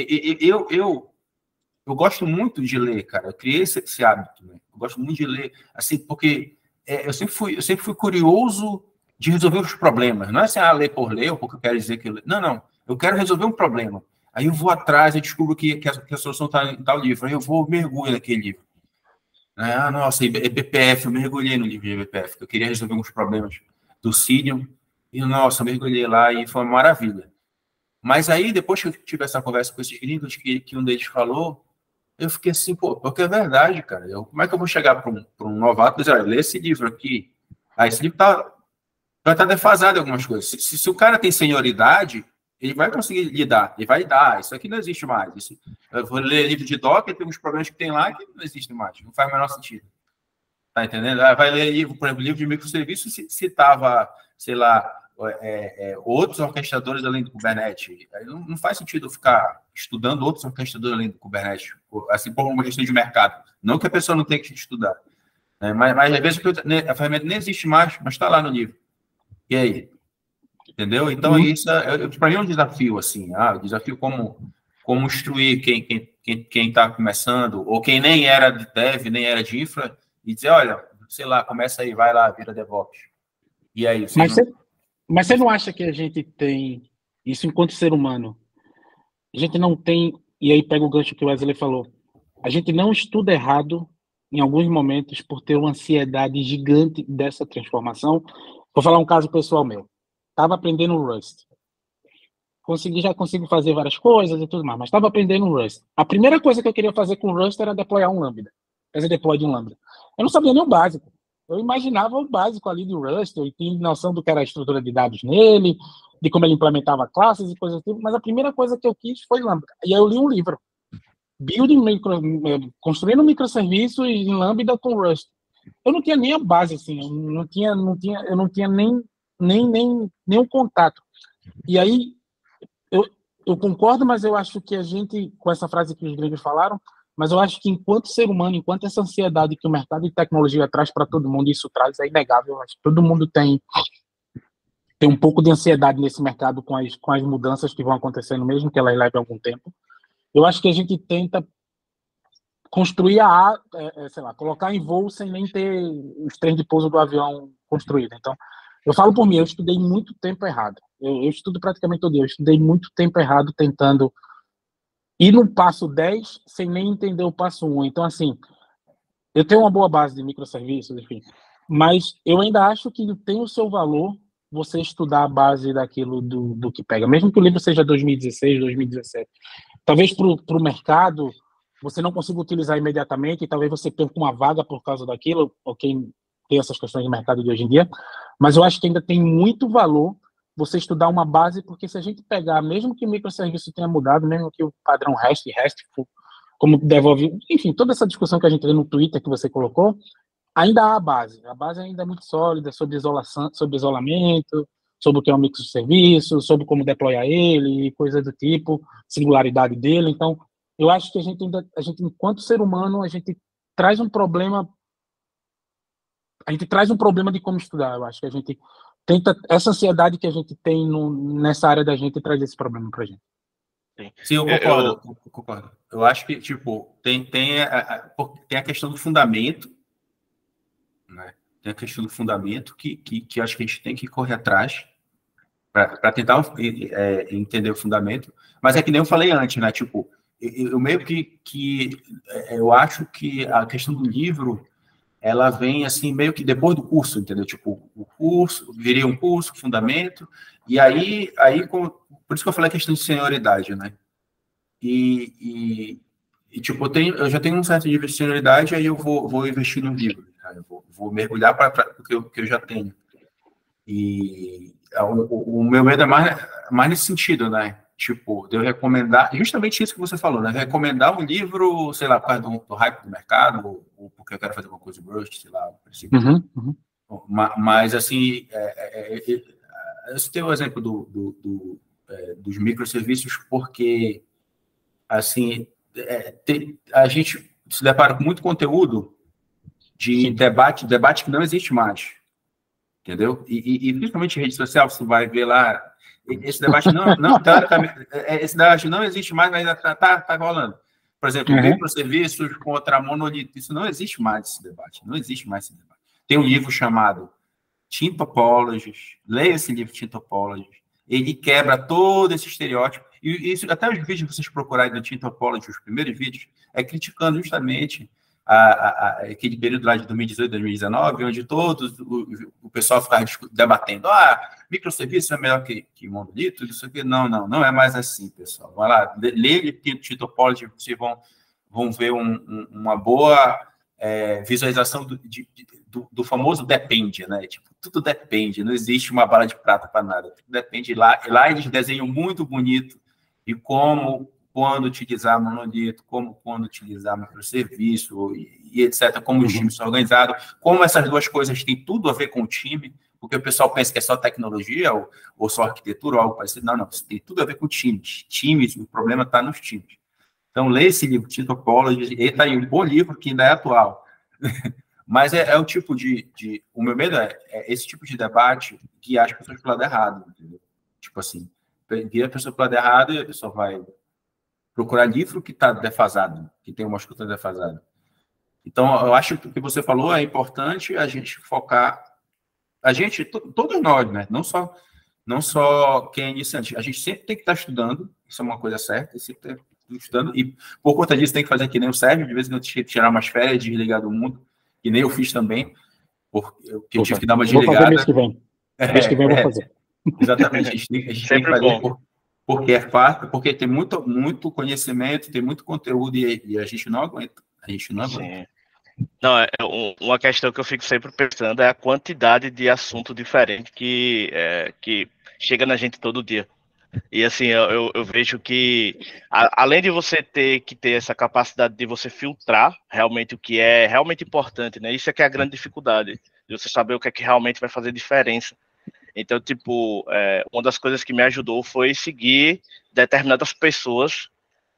eu gosto muito de ler, cara, eu criei esse hábito, né? Eu gosto muito de ler, assim, porque eu sempre fui curioso de resolver os problemas, não é assim, ler por ler, ou porque eu quero dizer que não, eu quero resolver um problema, aí eu vou atrás e descubro que a solução está em tal livro, aí eu vou mergulho naquele livro. Nossa, BPF, eu mergulhei no livro de BPF, eu queria resolver alguns problemas do Cilium, e, nossa, eu mergulhei lá e foi uma maravilha. Mas aí, depois que eu tive essa conversa com esses gringos, que um deles falou, eu fiquei assim, porque é verdade, cara. Como é que eu vou chegar para um novato e dizer, olha, lê esse livro aqui. Esse livro vai estar defasado em algumas coisas. Se o cara tem senioridade, ele vai conseguir lidar, ele vai lidar. Isso aqui não existe mais. Eu vou ler livro de Docker, tem uns problemas que tem lá que não existem mais. Não faz o menor sentido. Tá entendendo? Vai ler livro, por exemplo, livro de microserviços, citava, sei lá, outros orquestradores além do Kubernetes. Não faz sentido ficar estudando outros orquestradores além do Kubernetes, assim, por uma questão de mercado. Não que a pessoa não tenha que estudar. Né? Mas às vezes a ferramenta nem existe mais, mas está lá no livro. E aí? Entendeu? Então, isso para mim é um desafio, assim. O desafio como instruir quem está começando, ou quem nem era de dev, nem era de infra, e dizer, olha, sei lá, começa aí, vai lá, vira DevOps. E aí? Mas você não acha que a gente tem, isso enquanto ser humano, a gente não tem, e aí pega o gancho que o Wesley falou, a gente não estuda errado em alguns momentos por ter uma ansiedade gigante dessa transformação? Vou falar um caso pessoal meu. Estava aprendendo Rust. Já consigo fazer várias coisas e tudo mais, mas estava aprendendo Rust. A primeira coisa que eu queria fazer com Rust era deployar um Lambda. Fazer deploy de um Lambda. Eu não sabia nem o básico. Eu imaginava o básico ali do Rust, eu tinha noção do que era a estrutura de dados nele, de como ele implementava classes e coisas assim, mas a primeira coisa que eu quis foi Lambda. E aí eu li um livro. construindo microserviços em Lambda com Rust. Eu não tinha nem a base, assim, eu não tinha nem um contato. E aí, eu concordo, mas eu acho que a gente, com essa frase que os gringos falaram, mas eu acho que enquanto ser humano, enquanto essa ansiedade que o mercado de tecnologia traz para todo mundo, isso traz, é inegável. Eu acho que todo mundo tem um pouco de ansiedade nesse mercado com as mudanças que vão acontecendo, mesmo que elas levem algum tempo. Eu acho que a gente tenta construir sei lá, colocar em voo sem nem ter os trens de pouso do avião construído. Então, eu falo por mim, eu estudei muito tempo errado. Eu estudo praticamente todo dia. Eu estudei muito tempo errado tentando ir no passo 10 sem nem entender o passo 1. Então, assim, eu tenho uma boa base de microserviços, enfim, mas eu ainda acho que tem o seu valor você estudar a base daquilo do que pega, mesmo que o livro seja 2016, 2017. Talvez para o mercado você não consiga utilizar imediatamente, e talvez você perca uma vaga por causa daquilo, ou quem tem essas questões de mercado de hoje em dia, mas eu acho que ainda tem muito valor você estudar uma base, porque se a gente pegar, mesmo que o microserviço tenha mudado, mesmo que o padrão RESTful, como devolve, enfim, toda essa discussão que a gente vê no Twitter que você colocou, ainda há a base ainda é muito sólida sobre isolação, sobre isolamento, sobre o que é um microserviço, sobre como deployar ele, e coisa do tipo, singularidade dele. Então, eu acho que a gente, enquanto ser humano, a gente traz um problema de como estudar. Eu acho que a gente tenta, essa ansiedade que a gente tem nessa área da gente traz esse problema pra gente. Sim, eu concordo. Eu acho que, tipo, tem a questão do fundamento, né? Tem a questão do fundamento que acho que a gente tem que correr atrás para tentar entender o fundamento, mas é que nem eu falei antes, né? Tipo, eu meio que eu acho que a questão do livro ela vem assim meio que depois do curso, entendeu? Tipo, o curso viria um curso, fundamento, e aí por isso que eu falei a questão de senioridade, né? E tipo, eu já tenho um certo nível de senioridade, aí eu vou investir no livro, né? Eu vou mergulhar para o que eu já tenho. E o meu medo é mais nesse sentido, né? Tipo, de eu recomendar, justamente isso que você falou, né? Recomendar um livro, sei lá, por causa do hype do mercado, ou porque eu quero fazer uma coisa de Rust, sei lá. Mas, assim, eu citei o exemplo dos microserviços porque, assim, a gente se depara com muito conteúdo de debate que não existe mais. Entendeu? E principalmente em rede social, você vai ver lá, esse debate esse debate não existe mais, mas ainda tá rolando. Por exemplo, microserviços contra monolito, isso não existe mais esse debate, não existe mais esse debate. Tem um livro chamado Team Topologies, leia esse livro Team Topologies, ele quebra todo esse estereótipo, e isso, até os vídeos que vocês procurarem do Team Topologies, os primeiros vídeos, é criticando justamente aquele período lá de 2018, 2019, onde o pessoal ficava debatendo, microserviço é melhor que monolito, isso aqui. Não é mais assim, pessoal. Vai lá, leia o Topology, vocês vão ver uma boa visualização do famoso depende, né? Tipo, tudo depende, não existe uma bala de prata para nada, tudo depende. Lá eles desenham muito bonito e quando utilizar monolito, quando utilizar microserviço e etc., como os times são organizados, como essas duas coisas têm tudo a ver com o time, porque o pessoal pensa que é só tecnologia ou só arquitetura ou algo parecido. Não, isso tem tudo a ver com times. Times, o problema está nos times. Então, leia esse livro, Team Topology, ele está aí, um bom livro que ainda é atual. Mas é o tipo o meu medo é esse tipo de debate guiar as pessoas para o lado errado, entendeu? Tipo assim, guia a pessoa para o lado errado e a pessoa vai procurar livro que está defasado, que tem uma escuta defasada. Então, eu acho que o que você falou é importante a gente focar, todos nós, né? Não só quem é iniciante, a gente sempre tem que estar estudando, isso é uma coisa certa, sempre tem que estar estudando, e por conta disso tem que fazer que nem o Sérgio, de vez em quando tirar umas férias, desligar do mundo, que nem eu fiz também, porque eu tive que dar uma desligada. Vou fazer mês que vem. Mês que vem eu vou fazer. Exatamente, a gente tem que fazer porque é fácil, porque tem muito conhecimento, tem muito conteúdo e a gente não aguenta. Sim. Não, uma questão que eu fico sempre pensando é a quantidade de assunto diferente que chega na gente todo dia. E assim, eu vejo que, além de você ter que ter essa capacidade de você filtrar realmente o que é realmente importante, né? Isso é que é a grande dificuldade, de você saber o que é que realmente vai fazer diferença. Então, tipo, uma das coisas que me ajudou foi seguir determinadas pessoas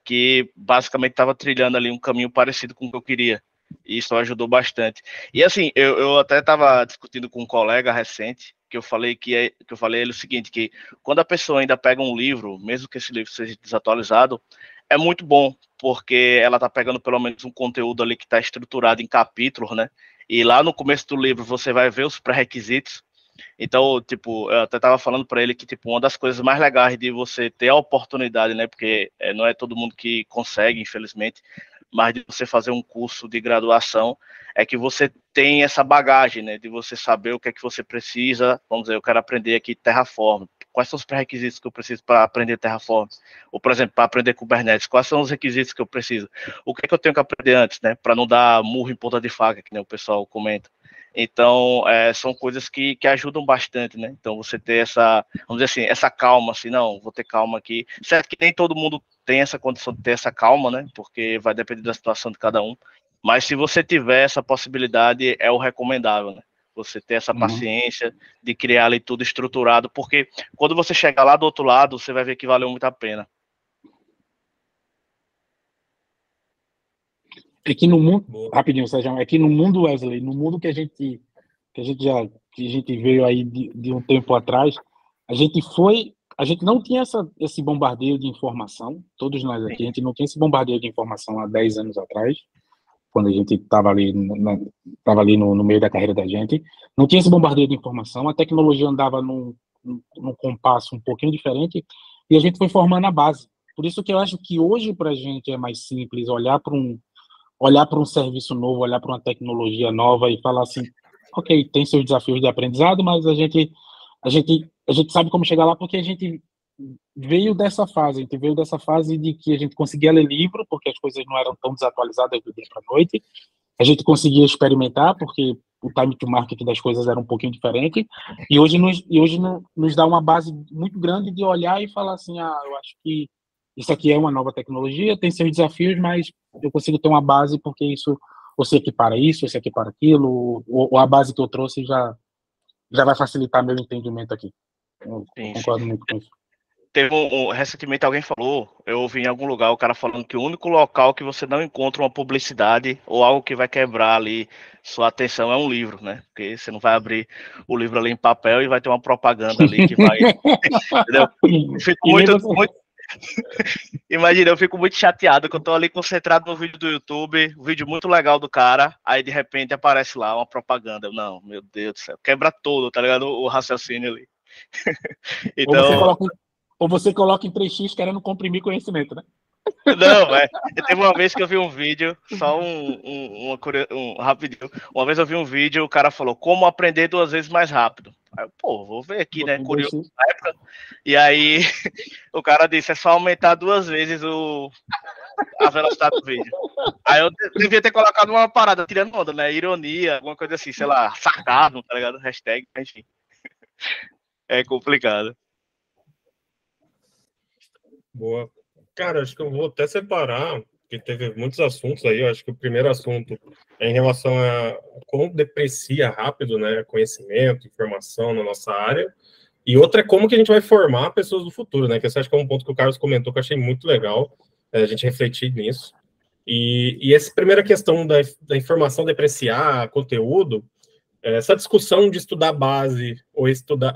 que basicamente estava trilhando ali um caminho parecido com o que eu queria. E isso ajudou bastante. E assim, eu até estava discutindo com um colega recente, que eu falei que eu falei a ele o seguinte, que quando a pessoa ainda pega um livro, mesmo que esse livro seja desatualizado, é muito bom, porque ela está pegando pelo menos um conteúdo ali que está estruturado em capítulos, né? E lá no começo do livro você vai ver os pré-requisitos. Então, tipo, eu até tava falando para ele que, tipo, uma das coisas mais legais de você ter a oportunidade, né, porque não é todo mundo que consegue, infelizmente, mas de você fazer um curso de graduação, é que você tem essa bagagem, né, de você saber o que é que você precisa. Vamos dizer, eu quero aprender aqui Terraform. Quais são os pré-requisitos que eu preciso para aprender Terraform? Ou, por exemplo, para aprender Kubernetes, quais são os requisitos que eu preciso? O que é que eu tenho que aprender antes, né, para não dar murro em ponta de faca, que nem o pessoal comenta. Então, são coisas que ajudam bastante, né? Então, você ter essa, vamos dizer assim, essa calma, assim, não, vou ter calma aqui. Certo que nem todo mundo tem essa condição de ter essa calma, né? Porque vai depender da situação de cada um. Mas se você tiver essa possibilidade, é o recomendável, né? Você ter essa paciência de criar ali tudo estruturado, porque quando você chegar lá do outro lado, você vai ver que valeu muito a pena. É que no mundo, rapidinho, Sérgio, é que no mundo, Wesley, no mundo que a gente veio aí de um tempo atrás, a gente não tinha esse bombardeio de informação, todos nós aqui, a gente não tinha esse bombardeio de informação há 10 anos atrás, quando a gente estava ali, no meio da carreira da gente, não tinha esse bombardeio de informação, a tecnologia andava num compasso um pouquinho diferente, e a gente foi formando a base. Por isso que eu acho que hoje para a gente é mais simples olhar para um serviço novo, olhar para uma tecnologia nova e falar assim, ok, tem seus desafios de aprendizado, mas a gente sabe como chegar lá porque a gente veio dessa fase de que a gente conseguia ler livro, porque as coisas não eram tão desatualizadas do dia para a noite, a gente conseguia experimentar, porque o time to market das coisas era um pouquinho diferente, e hoje nos dá uma base muito grande de olhar e falar assim, eu acho que isso aqui é uma nova tecnologia, tem seus desafios, mas eu consigo ter uma base porque isso, ou se equipara isso, ou se equipara aquilo, ou a base que eu trouxe já vai facilitar meu entendimento aqui. Eu concordo muito com isso. Recentemente alguém falou, eu ouvi em algum lugar o cara falando que o único local que você não encontra uma publicidade ou algo que vai quebrar ali sua atenção é um livro, né? Porque você não vai abrir o livro ali em papel e vai ter uma propaganda ali que vai... Entendeu? Imagina, eu fico muito chateado que eu tô ali concentrado no vídeo do YouTube, um vídeo muito legal do cara, aí de repente aparece lá uma propaganda. Não, meu Deus do céu, quebra todo, tá ligado? O raciocínio ali. Então... Ou você coloca em 3x querendo comprimir conhecimento, né? Não, teve uma vez que eu vi um vídeo, só rapidinho. Uma vez eu vi um vídeo, o cara falou como aprender 2 vezes mais rápido. Aí eu, vou ver aqui, né? Curioso na época. E aí o cara disse, é só aumentar 2 vezes a velocidade do vídeo. Aí eu devia ter colocado uma parada tirando onda, né? Ironia, alguma coisa assim, sei lá, sarcasmo, tá ligado? Hashtag, enfim. É complicado. Boa. Cara, acho que eu vou até separar, porque teve muitos assuntos aí. Eu acho que o primeiro assunto é em relação a como deprecia rápido, né, conhecimento, informação na nossa área. E outra é como que a gente vai formar pessoas do futuro, né? Que esse acho que é um ponto que o Carlos comentou que eu achei muito legal a gente refletir nisso. E essa primeira questão da informação depreciar conteúdo, essa discussão de estudar a base ou estudar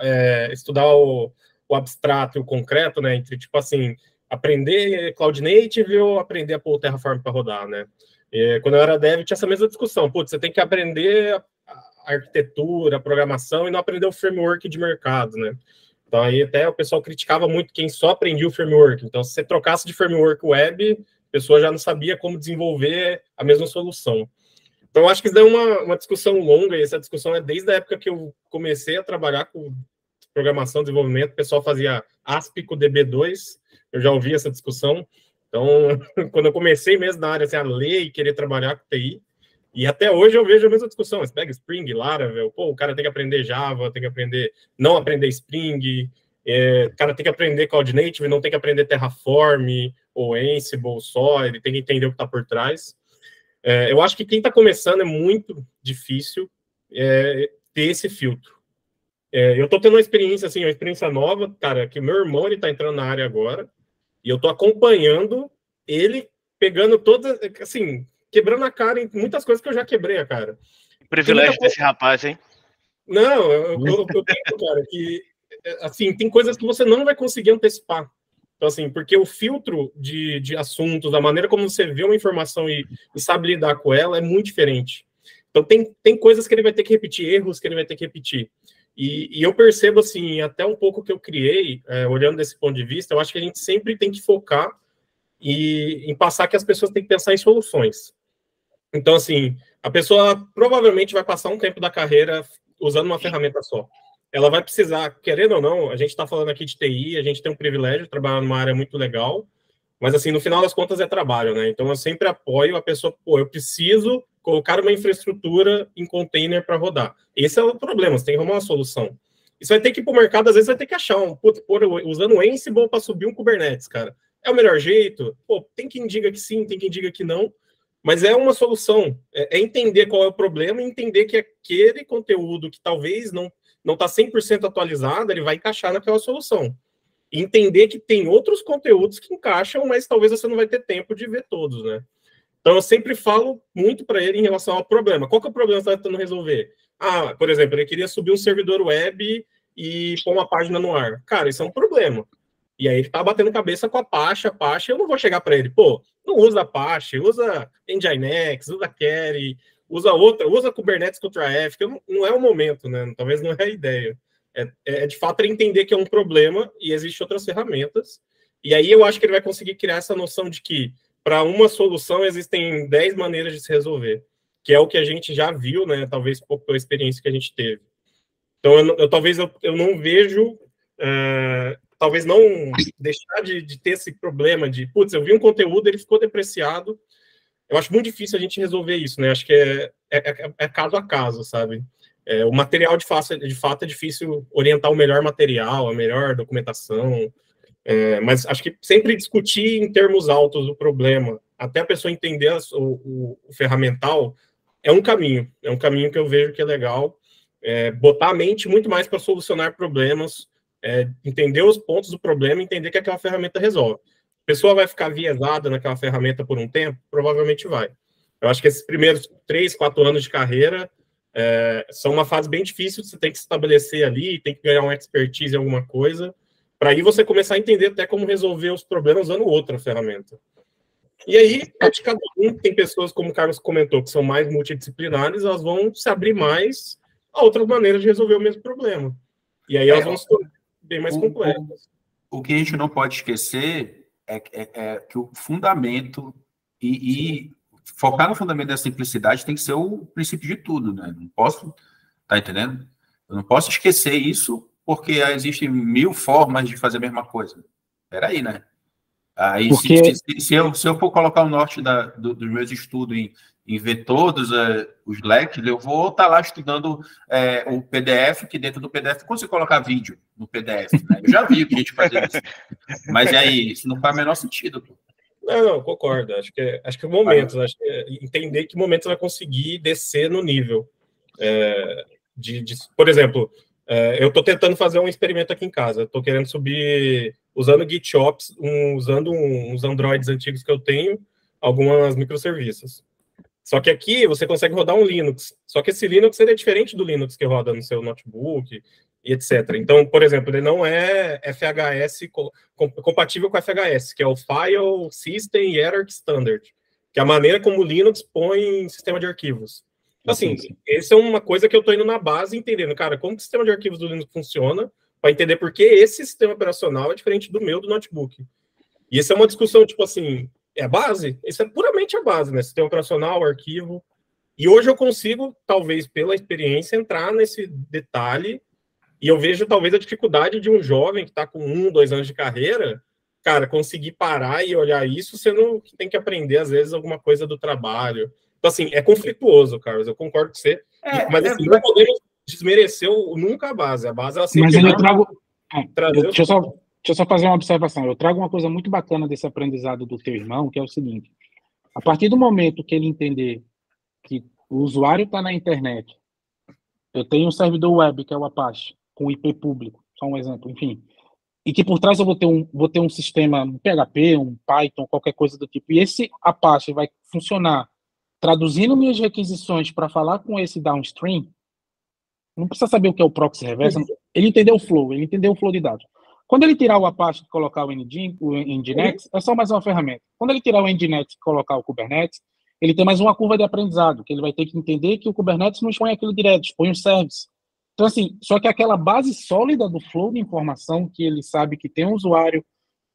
o abstrato e o concreto, né? Entre, tipo assim, aprender Cloud Native ou aprender a pôr o Terraform para rodar, né? Quando eu era dev, tinha essa mesma discussão. Putz, você tem que aprender a arquitetura, a programação e não aprender o framework de mercado, né? Então, aí até o pessoal criticava muito quem só aprendia o framework. Então, se você trocasse de framework web, a pessoa já não sabia como desenvolver a mesma solução. Então, eu acho que isso é uma discussão longa, e essa discussão é desde a época que eu comecei a trabalhar com programação, desenvolvimento, o pessoal fazia ASP com DB2, eu já ouvi essa discussão. Então, quando eu comecei mesmo na área, assim, a ler e querer trabalhar com TI, e até hoje eu vejo a mesma discussão. Você pega Spring, Laravel, o cara tem que aprender Java, tem que não aprender Spring, O cara tem que aprender Cloud Native, não tem que aprender Terraform, ou Ansible só, ele tem que entender o que está por trás. Eu acho que quem está começando é muito difícil ter esse filtro. Eu estou tendo uma experiência nova, cara, que meu irmão está entrando na área agora, e eu estou acompanhando ele, pegando todas, assim, quebrando a cara em muitas coisas que eu já quebrei a cara. Privilégio desse rapaz, hein? Não, eu penso, cara, que assim, tem coisas que você não vai conseguir antecipar. Então, assim, porque o filtro de assuntos, a maneira como você vê uma informação e sabe lidar com ela é muito diferente. Então, tem coisas que ele vai ter que repetir, erros que ele vai ter que repetir. E eu percebo, assim, até um pouco que eu criei, olhando desse ponto de vista, eu acho que a gente sempre tem que focar em passar que as pessoas têm que pensar em soluções. Então, assim, a pessoa provavelmente vai passar um tempo da carreira usando uma ferramenta só. Ela vai precisar, querendo ou não, a gente está falando aqui de TI, a gente tem um privilégio de trabalhar numa área muito legal, mas, assim, no final das contas é trabalho, né? Então, eu sempre apoio a pessoa, eu preciso colocar uma infraestrutura em container para rodar. Esse é o problema, você tem que arrumar uma solução. E você vai ter que ir para o mercado, às vezes vai ter que achar usando o Ansible para subir um Kubernetes, cara. É o melhor jeito? Tem quem diga que sim, tem quem diga que não, mas é uma solução. É entender qual é o problema e entender que aquele conteúdo que talvez não está 100% atualizado, ele vai encaixar naquela solução. E entender que tem outros conteúdos que encaixam, mas talvez você não vai ter tempo de ver todos, né? Então, eu sempre falo muito para ele em relação ao problema. Qual que é o problema que você está tentando resolver? Por exemplo, ele queria subir um servidor web e pôr uma página no ar. Cara, isso é um problema. E aí ele tá batendo cabeça com a Apache, eu não vou chegar para ele, não usa Apache, usa Nginx, usa Kerry, usa Kubernetes contra F, que não é o momento, né? Talvez não é a ideia. De fato ele entender que é um problema e existem outras ferramentas. E aí eu acho que ele vai conseguir criar essa noção de que para uma solução existem 10 maneiras de se resolver, que é o que a gente já viu, né? Talvez pela experiência que a gente teve. Então, talvez eu não vejo, talvez não deixar de ter esse problema de, eu vi um conteúdo, ele ficou depreciado. Eu acho muito difícil a gente resolver isso, né? Acho que é caso a caso, sabe? O material, de fato, é difícil orientar o melhor material, a melhor documentação, mas acho que sempre discutir em termos altos o problema, até a pessoa entender o ferramental, é um caminho que eu vejo que é legal, botar a mente muito mais para solucionar problemas, entender os pontos do problema e entender que aquela ferramenta resolve. A pessoa vai ficar viesada naquela ferramenta por um tempo? Provavelmente vai. Eu acho que esses primeiros 3, 4 anos de carreira são uma fase bem difícil, você tem que se estabelecer ali, tem que ganhar uma expertise em alguma coisa, para aí você começar a entender até como resolver os problemas usando outra ferramenta. E aí, de cada um, tem pessoas, como o Carlos comentou, que são mais multidisciplinares, elas vão se abrir mais a outras maneiras de resolver o mesmo problema. E aí elas vão se tornar bem mais complexas. O que a gente não pode esquecer é que o fundamento e focar no fundamento da simplicidade tem que ser o princípio de tudo, né? Não posso, tá entendendo? Eu não posso esquecer isso porque existem 1000 formas de fazer a mesma coisa. Peraí, né? Aí, porque... se eu for colocar o norte dos meus estudos em ver todos os leques, eu vou estar lá estudando o PDF, que dentro do PDF, quando você colocar vídeo no PDF, né? Eu já vi que a gente fazia isso. Mas aí, isso não faz o menor sentido. Pô. Não, concordo. Acho que é momentos. Acho que entender que momentos vai conseguir descer no nível. Por exemplo, eu estou tentando fazer um experimento aqui em casa. Estou querendo subir, usando GitOps, usando uns Androids antigos que eu tenho, algumas microserviços. Só que aqui você consegue rodar um Linux. Só que esse Linux ele é diferente do Linux que roda no seu notebook e etc. Então, por exemplo, ele não é FHS compatível com FHS, que é o File System Hierarchy Standard, que é a maneira como o Linux põe sistema de arquivos. Assim, essa é uma coisa que eu estou indo na base, entendendo, cara, como que o sistema de arquivos do Linux funciona, para entender por que esse sistema operacional é diferente do meu, do notebook. E essa é uma discussão, tipo assim, é a base? Isso é puramente a base, né? Sistema operacional, arquivo. E hoje eu consigo, talvez pela experiência, entrar nesse detalhe, e eu vejo talvez a dificuldade de um jovem que está com 1, 2 anos de carreira, cara, conseguir parar e olhar isso, sendo que tem que aprender, às vezes, alguma coisa do trabalho. Então, assim, é conflituoso, Carlos, eu concordo com você, mas assim, não podemos desmerecer nunca a base ela sempre... Mas aí Deixa eu só fazer uma observação. Eu trago uma coisa muito bacana desse aprendizado do teu irmão, que é o seguinte: a partir do momento que ele entender que o usuário está na internet, eu tenho um servidor web, que é o Apache, com IP público, só um exemplo, enfim, e que por trás eu vou ter um sistema, um PHP, um Python, qualquer coisa do tipo, e esse Apache vai funcionar traduzindo minhas requisições para falar com esse downstream. Não precisa saber o que é o proxy reverso. Ele entendeu o flow de dados. Quando ele tirar o Apache e colocar o Nginx, é só mais uma ferramenta. Quando ele tirar o Nginx e colocar o Kubernetes, ele tem mais uma curva de aprendizado, que ele vai ter que entender que o Kubernetes não expõe aquilo direto, expõe um service. Então, assim, só que aquela base sólida do flow de informação, que ele sabe que tem um usuário,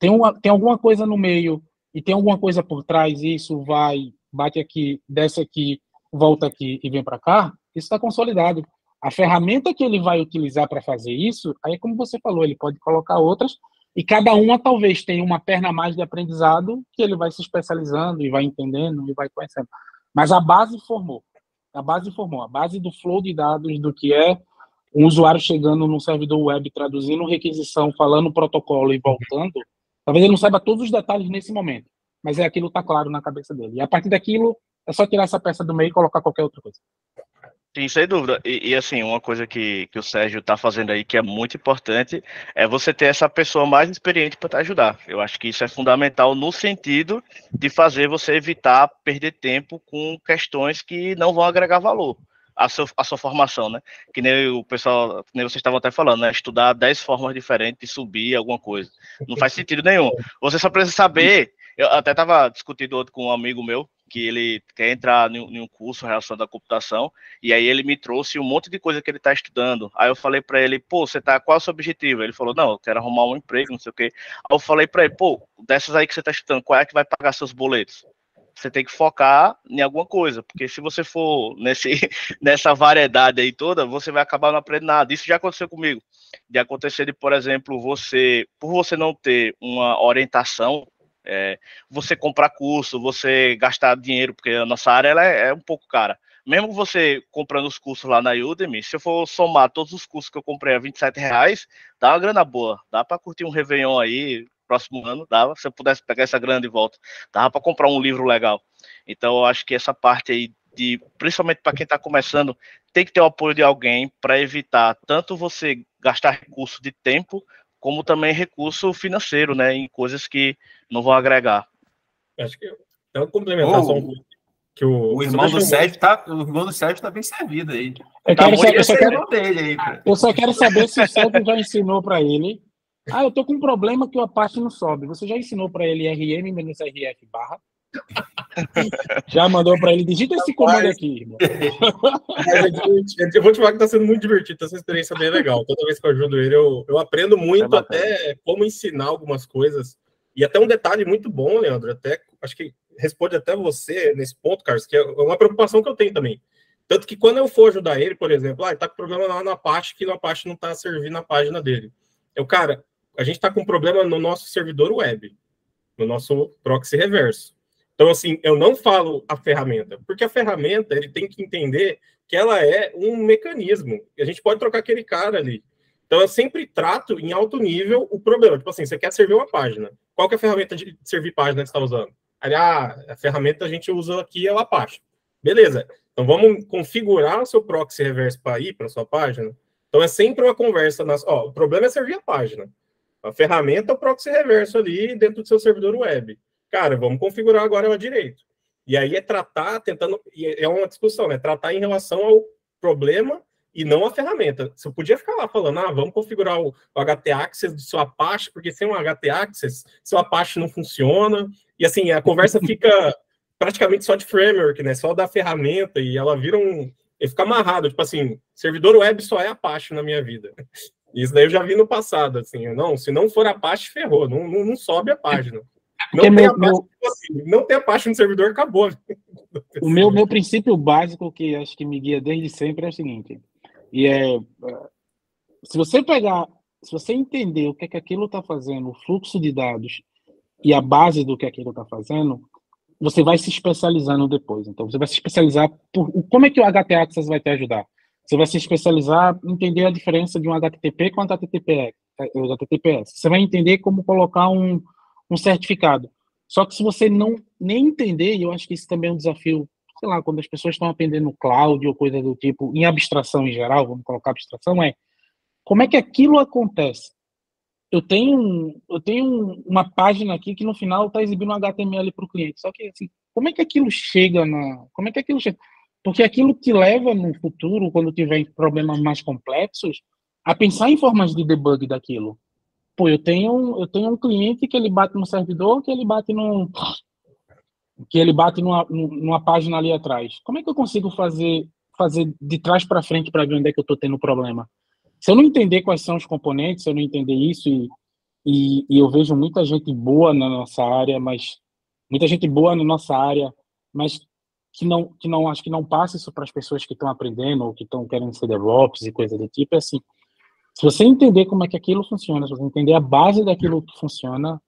tem alguma coisa no meio e tem alguma coisa por trás, e isso vai, bate aqui, desce aqui, volta aqui e vem para cá, isso está consolidado. A ferramenta que ele vai utilizar para fazer isso, aí como você falou, ele pode colocar outras, e cada uma talvez tenha uma perna a mais de aprendizado, que ele vai se especializando e vai entendendo e vai conhecendo. Mas a base formou. A base do flow de dados, do que é um usuário chegando num servidor web, traduzindo requisição, falando protocolo e voltando. Talvez ele não saiba todos os detalhes nesse momento, mas aquilo está claro na cabeça dele. E a partir daquilo, é só tirar essa peça do meio e colocar qualquer outra coisa. Sim, sem dúvida. E assim, uma coisa que o Sérgio está fazendo aí que é muito importante é você ter essa pessoa mais experiente para te ajudar. Eu acho que isso é fundamental no sentido de fazer você evitar perder tempo com questões que não vão agregar valor à sua formação, né? Que nem o pessoal, que nem vocês estavam até falando, né? Estudar 10 formas diferentes de subir alguma coisa. Não faz sentido nenhum. Você só precisa saber. Eu até estava discutindo outro com um amigo meu, que ele quer entrar em um curso relacionado à computação, e aí ele me trouxe um monte de coisa que ele está estudando. Aí eu falei para ele, pô, qual é o seu objetivo? Ele falou, não, eu quero arrumar um emprego, não sei o quê. Aí eu falei para ele, pô, dessas aí que você está estudando, qual é que vai pagar seus boletos? Você tem que focar em alguma coisa, porque se você for nessa variedade aí toda, você vai acabar não aprendendo nada. Isso já aconteceu comigo. De acontecer de, por exemplo, por você não ter uma orientação, você comprar curso, você gastar dinheiro, porque a nossa área ela é um pouco cara. Mesmo você comprando os cursos lá na Udemy, se eu for somar todos os cursos que eu comprei a R$ 27, dá uma grana boa. Dá para curtir um Réveillon aí, próximo ano, dava. Se eu pudesse pegar essa grana de volta, dava para comprar um livro legal. Então, eu acho que essa parte aí, principalmente para quem está começando, tem que ter o apoio de alguém para evitar tanto você gastar recurso de tempo, como também recurso financeiro, né, em coisas que não vão agregar. Acho que é uma complementação que o irmão do Sérgio tá bem servido aí. Eu só quero saber se o Sérgio já ensinou para ele. Eu tô com um problema que o Apache não sobe. Você já ensinou para ele rm-rf barra? Já mandou para ele, digita esse comando aqui, irmão. Eu vou te falar que tá sendo muito divertido, essa experiência é bem legal. Toda vez que eu ajudo ele, eu aprendo muito até como ensinar algumas coisas. E até um detalhe muito bom, Leandro, até acho que responde até você nesse ponto, Carlos, que é uma preocupação que eu tenho também. Tanto que quando eu for ajudar ele, por exemplo, ele tá com problema lá na Apache, que o Apache não tá servindo a página dele. Cara, a gente tá com problema no nosso servidor web, no nosso proxy reverso. Então, assim, eu não falo a ferramenta, porque a ferramenta, ele tem que entender que ela é um mecanismo. A gente pode trocar aquele cara ali. Então, eu sempre trato em alto nível o problema. Tipo assim, você quer servir uma página. Qual que é a ferramenta de servir página que você está usando? Aí, a ferramenta que a gente usa aqui é o Apache. Beleza. Então, vamos configurar o seu proxy reverso para ir para a sua página. Então, é sempre uma conversa. O problema é servir a página. A ferramenta é o proxy reverso ali dentro do seu servidor web. Cara, vamos configurar agora ela direito. E aí é tratar, é uma discussão, né? Tratar em relação ao problema e não a ferramenta. Você podia ficar lá falando, vamos configurar o HT-Access do seu Apache, porque sem um HT-Access, seu Apache não funciona. E assim, a conversa fica praticamente só de framework, né? Só da ferramenta, e ela vira ele fica amarrado, tipo assim, servidor web só é Apache na minha vida. Isso daí eu já vi no passado, assim, se não for Apache, ferrou, não sobe a página. Não tem Apache no servidor, acabou. O meu princípio básico, que acho que me guia desde sempre, é o seguinte, se você entender o que é que aquilo está fazendo, o fluxo de dados e a base do que aquilo está fazendo, você vai se especializando depois. Então, você vai se especializar como é que o HT-Access vai te ajudar? Você vai se especializar em entender a diferença de um HTTP com HTTPS. o HTTPS. Você vai entender como colocar um certificado. Só que se você não nem entender, e eu acho que isso também é um desafio, sei lá, quando as pessoas estão aprendendo cloud ou coisa do tipo, em abstração em geral, vamos colocar abstração, como é que aquilo acontece? Uma página aqui que no final está exibindo um HTML para o cliente. Só que, assim, como é que aquilo chega Como é que aquilo chega? Porque aquilo te leva no futuro, quando tiver problemas mais complexos, a pensar em formas de debug daquilo. Pô, eu tenho um cliente que ele bate no servidor, que ele bate numa página ali atrás. Como é que eu consigo fazer de trás para frente para ver onde é que eu estou tendo problema? Se eu não entender quais são os componentes, se eu não entender isso, e eu vejo muita gente boa na nossa área, mas que não acho que não passa isso para as pessoas que estão aprendendo ou que estão querendo ser DevOps e coisa do tipo, é assim, se você entender como é que aquilo funciona, se você entender a base daquilo que funciona,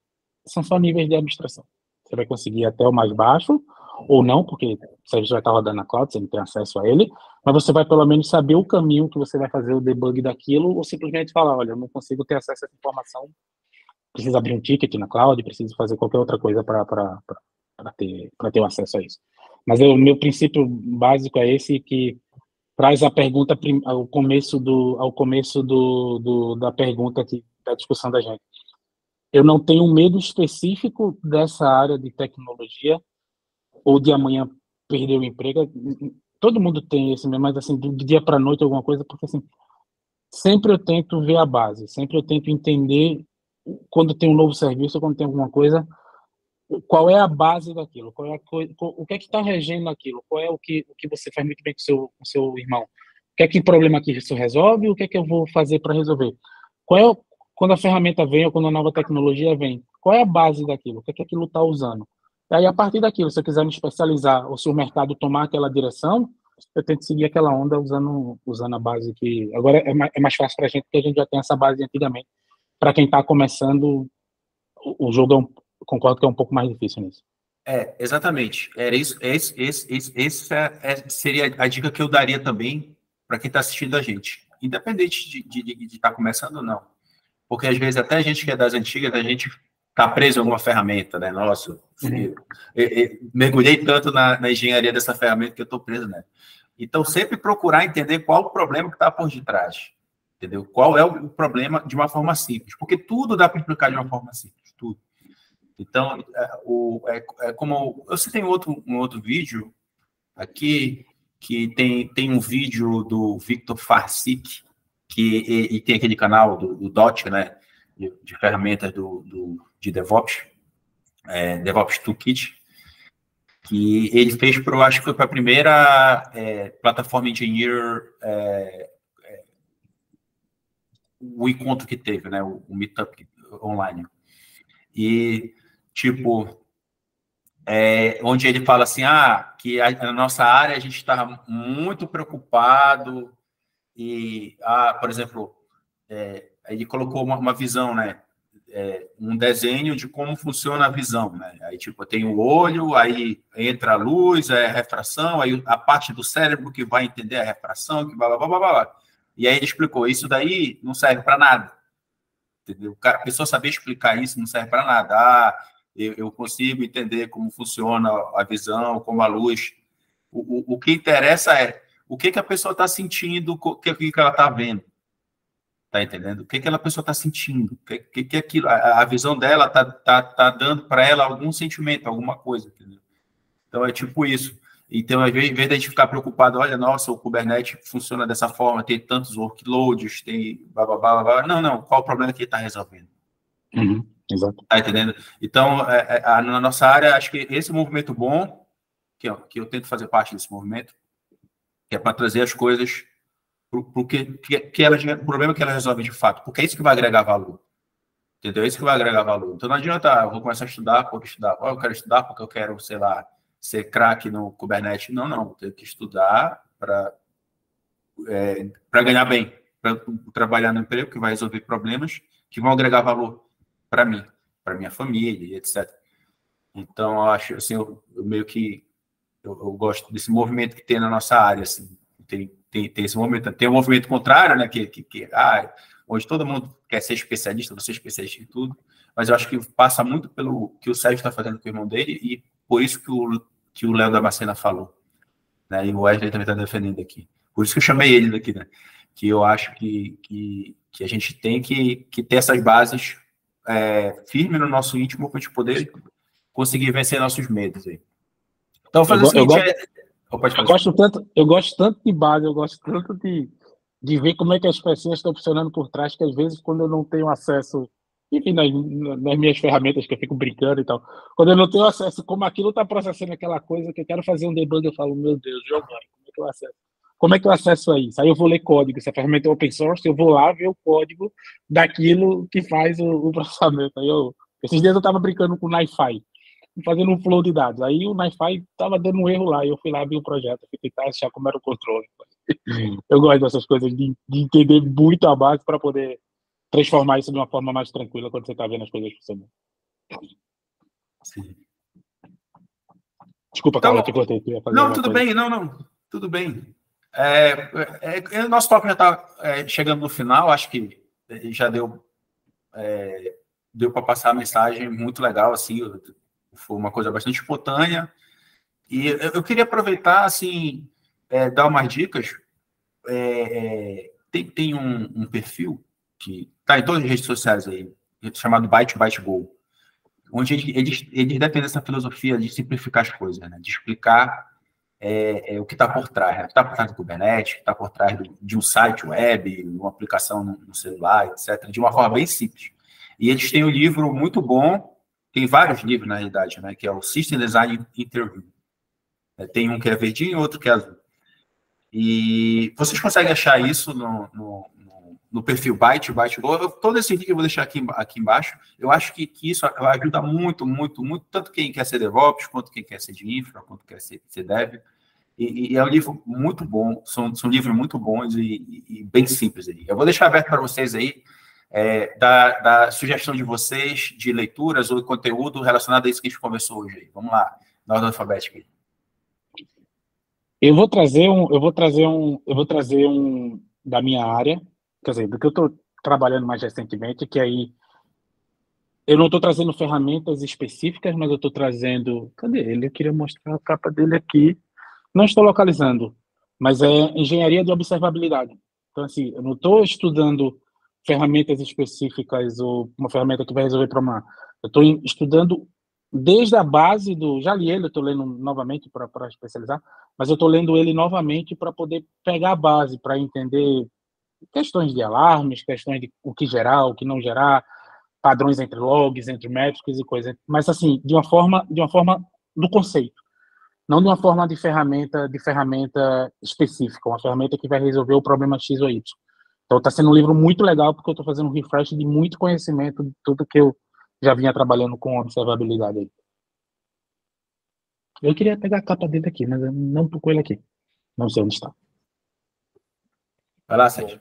são só níveis de abstração. Você vai conseguir até o mais baixo, ou não, porque você já está rodando na cloud, você não tem acesso a ele, mas você vai pelo menos saber o caminho que você vai fazer o debug daquilo, ou simplesmente falar, olha, eu não consigo ter acesso a essa informação, preciso abrir um ticket na cloud, preciso fazer qualquer outra coisa para ter o acesso a isso. Mas o meu princípio básico é esse, que traz a pergunta ao começo da pergunta da discussão da gente. Eu não tenho medo específico dessa área de tecnologia ou de amanhã perder o emprego. Todo mundo tem esse mesmo, mas assim, do dia para a noite alguma coisa, porque assim, sempre eu tento ver a base, sempre eu tento entender quando tem um novo serviço, quando tem alguma coisa, qual é a base daquilo, o que é que está regendo aquilo, qual é o que você faz muito bem com seu irmão, o que é que problema que isso resolve, o que é que eu vou fazer para resolver, quando a ferramenta vem ou quando a nova tecnologia vem, qual é a base daquilo, o que é que aquilo está usando. E aí, a partir daquilo, se eu quiser me especializar ou se o mercado tomar aquela direção, eu tento seguir aquela onda usando a base que... Agora é mais fácil para a gente, porque a gente já tem essa base antigamente. Para quem está começando, o jogo concordo que é um pouco mais difícil nisso. Exatamente. Era isso. Seria a dica que eu daria também para quem está assistindo a gente. Independente de estar começando ou não. Porque às vezes até a gente que é das antigas, a gente está preso em alguma ferramenta, né? Nossa, mergulhei tanto na engenharia dessa ferramenta que eu estou preso, né? Então, sempre procurar entender qual o problema que está por detrás. Entendeu? Qual é o problema de uma forma simples. Porque tudo dá para explicar de uma forma simples. Tudo. Então, como... Eu citei um outro vídeo aqui, que tem um vídeo do Victor Farsic, e tem aquele canal do Dot, né? De ferramentas de DevOps, DevOps Toolkit, que ele fez acho que foi para a primeira plataforma Engineer, o encontro que teve, né? O Meetup online. E, tipo, onde ele fala assim, que na nossa área a gente está muito preocupado e, por exemplo, ele colocou uma visão, né? Um desenho de como funciona a visão, né? Aí, tipo, tem o olho, aí entra a luz, a refração, aí a parte do cérebro que vai entender a refração, que blá, blá, blá, blá, blá. E aí ele explicou, isso daí não serve para nada. Entendeu? A pessoa saber explicar isso não serve para nada. Eu consigo entender como funciona a visão, como a luz. O que interessa é o que a pessoa está sentindo, o que ela está vendo. Tá entendendo? O que aquela pessoa está sentindo? O que aquilo, a visão dela tá dando para ela algum sentimento, alguma coisa. Entendeu? Então, é tipo isso. Então, ao invés de a gente ficar preocupado, olha, nossa, o Kubernetes funciona dessa forma, tem tantos workloads, tem blá, blá, blá, blá. Não, qual o problema que ele está resolvendo? Exato. Tá entendendo? Então, na nossa área, acho que esse movimento bom, que eu tento fazer parte desse movimento, que é para trazer as coisas porque o problema que ela resolve de fato, porque é isso que vai agregar valor. Entendeu? É isso que vai agregar valor. Então, não adianta, eu vou começar a estudar, eu quero estudar porque eu quero, sei lá, ser craque no Kubernetes. Não, eu tenho que estudar para ganhar bem, para trabalhar no emprego que vai resolver problemas que vão agregar valor para mim, para minha família, etc. Então, eu acho, assim, eu meio que eu gosto desse movimento que tem na nossa área, assim, tem esse movimento. Tem um movimento contrário, né, que Hoje todo mundo quer ser especialista, você é especialista em tudo, mas eu acho que passa muito pelo que o Sérgio está fazendo com o irmão dele e por isso que o Léo Damascena falou, né? E o Wesley também está defendendo aqui. Por isso que eu chamei ele daqui, né? Que eu acho que a gente tem que ter essas bases firmes no nosso íntimo para a gente poder conseguir vencer nossos medos aí. Então, fazer o seguinte... Eu gosto tanto de base, eu gosto tanto de ver como é que as pessoas estão funcionando por trás, que às vezes, quando eu não tenho acesso, enfim, nas minhas ferramentas que eu fico brincando e tal, quando eu não tenho acesso, como aquilo está processando aquela coisa que eu quero fazer um debug, eu falo, meu Deus, Giovanni, como é que eu acesso? Como é que eu acesso a isso? Aí eu vou ler código, se a ferramenta é open source, eu vou lá ver o código daquilo que faz o processamento. Esses dias eu estava brincando com o NiFi, fazendo um flow de dados. Aí o NiFi estava dando um erro lá, e eu fui lá abrir o projeto, fui tentar achar como era o controle. Eu gosto dessas coisas, de entender muito a base para poder transformar isso de uma forma mais tranquila quando você está vendo as coisas funcionando. Sim. Desculpa, Então, Carla, te cortei. Não, tudo bem, tudo bem. O nosso papo já está chegando no final, acho que já deu para passar a mensagem muito legal, assim, foi uma coisa bastante espontânea, e eu queria aproveitar, assim, dar umas dicas. Tem um perfil que está em todas as redes sociais aí, chamado Byte Go, onde eles defendem essa filosofia de simplificar as coisas, né? De explicar o que está por trás, né? O que está por trás do Kubernetes, o que está por trás de um site web, uma aplicação no celular, etc., de uma forma bem simples. E eles têm um livro muito bom, tem vários livros, na realidade, né? Que é o System Design Interview. Tem um que é verdinho e outro que é azul. E vocês conseguem achar isso no perfil Byte Go. Todo esse link eu vou deixar aqui embaixo. Eu acho que isso ajuda muito, muito, muito, tanto quem quer ser DevOps, quanto quem quer ser de infra, quanto quer ser Dev. E é um livro muito bom, são livros muito bons e bem simples aí. Eu vou deixar aberto para vocês aí, da sugestão de vocês, de leituras ou conteúdo relacionado a isso que a gente conversou hoje aí. Vamos lá, na ordem alfabética aí. Eu vou trazer um da minha área, quer dizer, do que eu estou trabalhando mais recentemente, que aí eu não estou trazendo ferramentas específicas, mas eu estou trazendo... Cadê ele? Eu queria mostrar a capa dele aqui. Não estou localizando, mas é engenharia de observabilidade. Então, assim, eu não estou estudando ferramentas específicas ou uma ferramenta que vai resolver problema. Eu estou estudando desde a base já li ele, eu estou lendo novamente para especializar, mas eu estou lendo ele novamente para poder pegar a base, para entender questões de alarmes, questões de o que gerar, o que não gerar, padrões entre logs, entre métricas e coisas, mas assim, de uma forma do conceito, não de uma forma de ferramenta específica, uma ferramenta que vai resolver o problema X ou Y. Então está sendo um livro muito legal, porque eu estou fazendo um refresh de muito conhecimento de tudo que eu já vinha trabalhando com observabilidade aí. Eu queria pegar a capa dele aqui, mas eu não tô com ele aqui. Não sei onde está. Vai lá, Sérgio.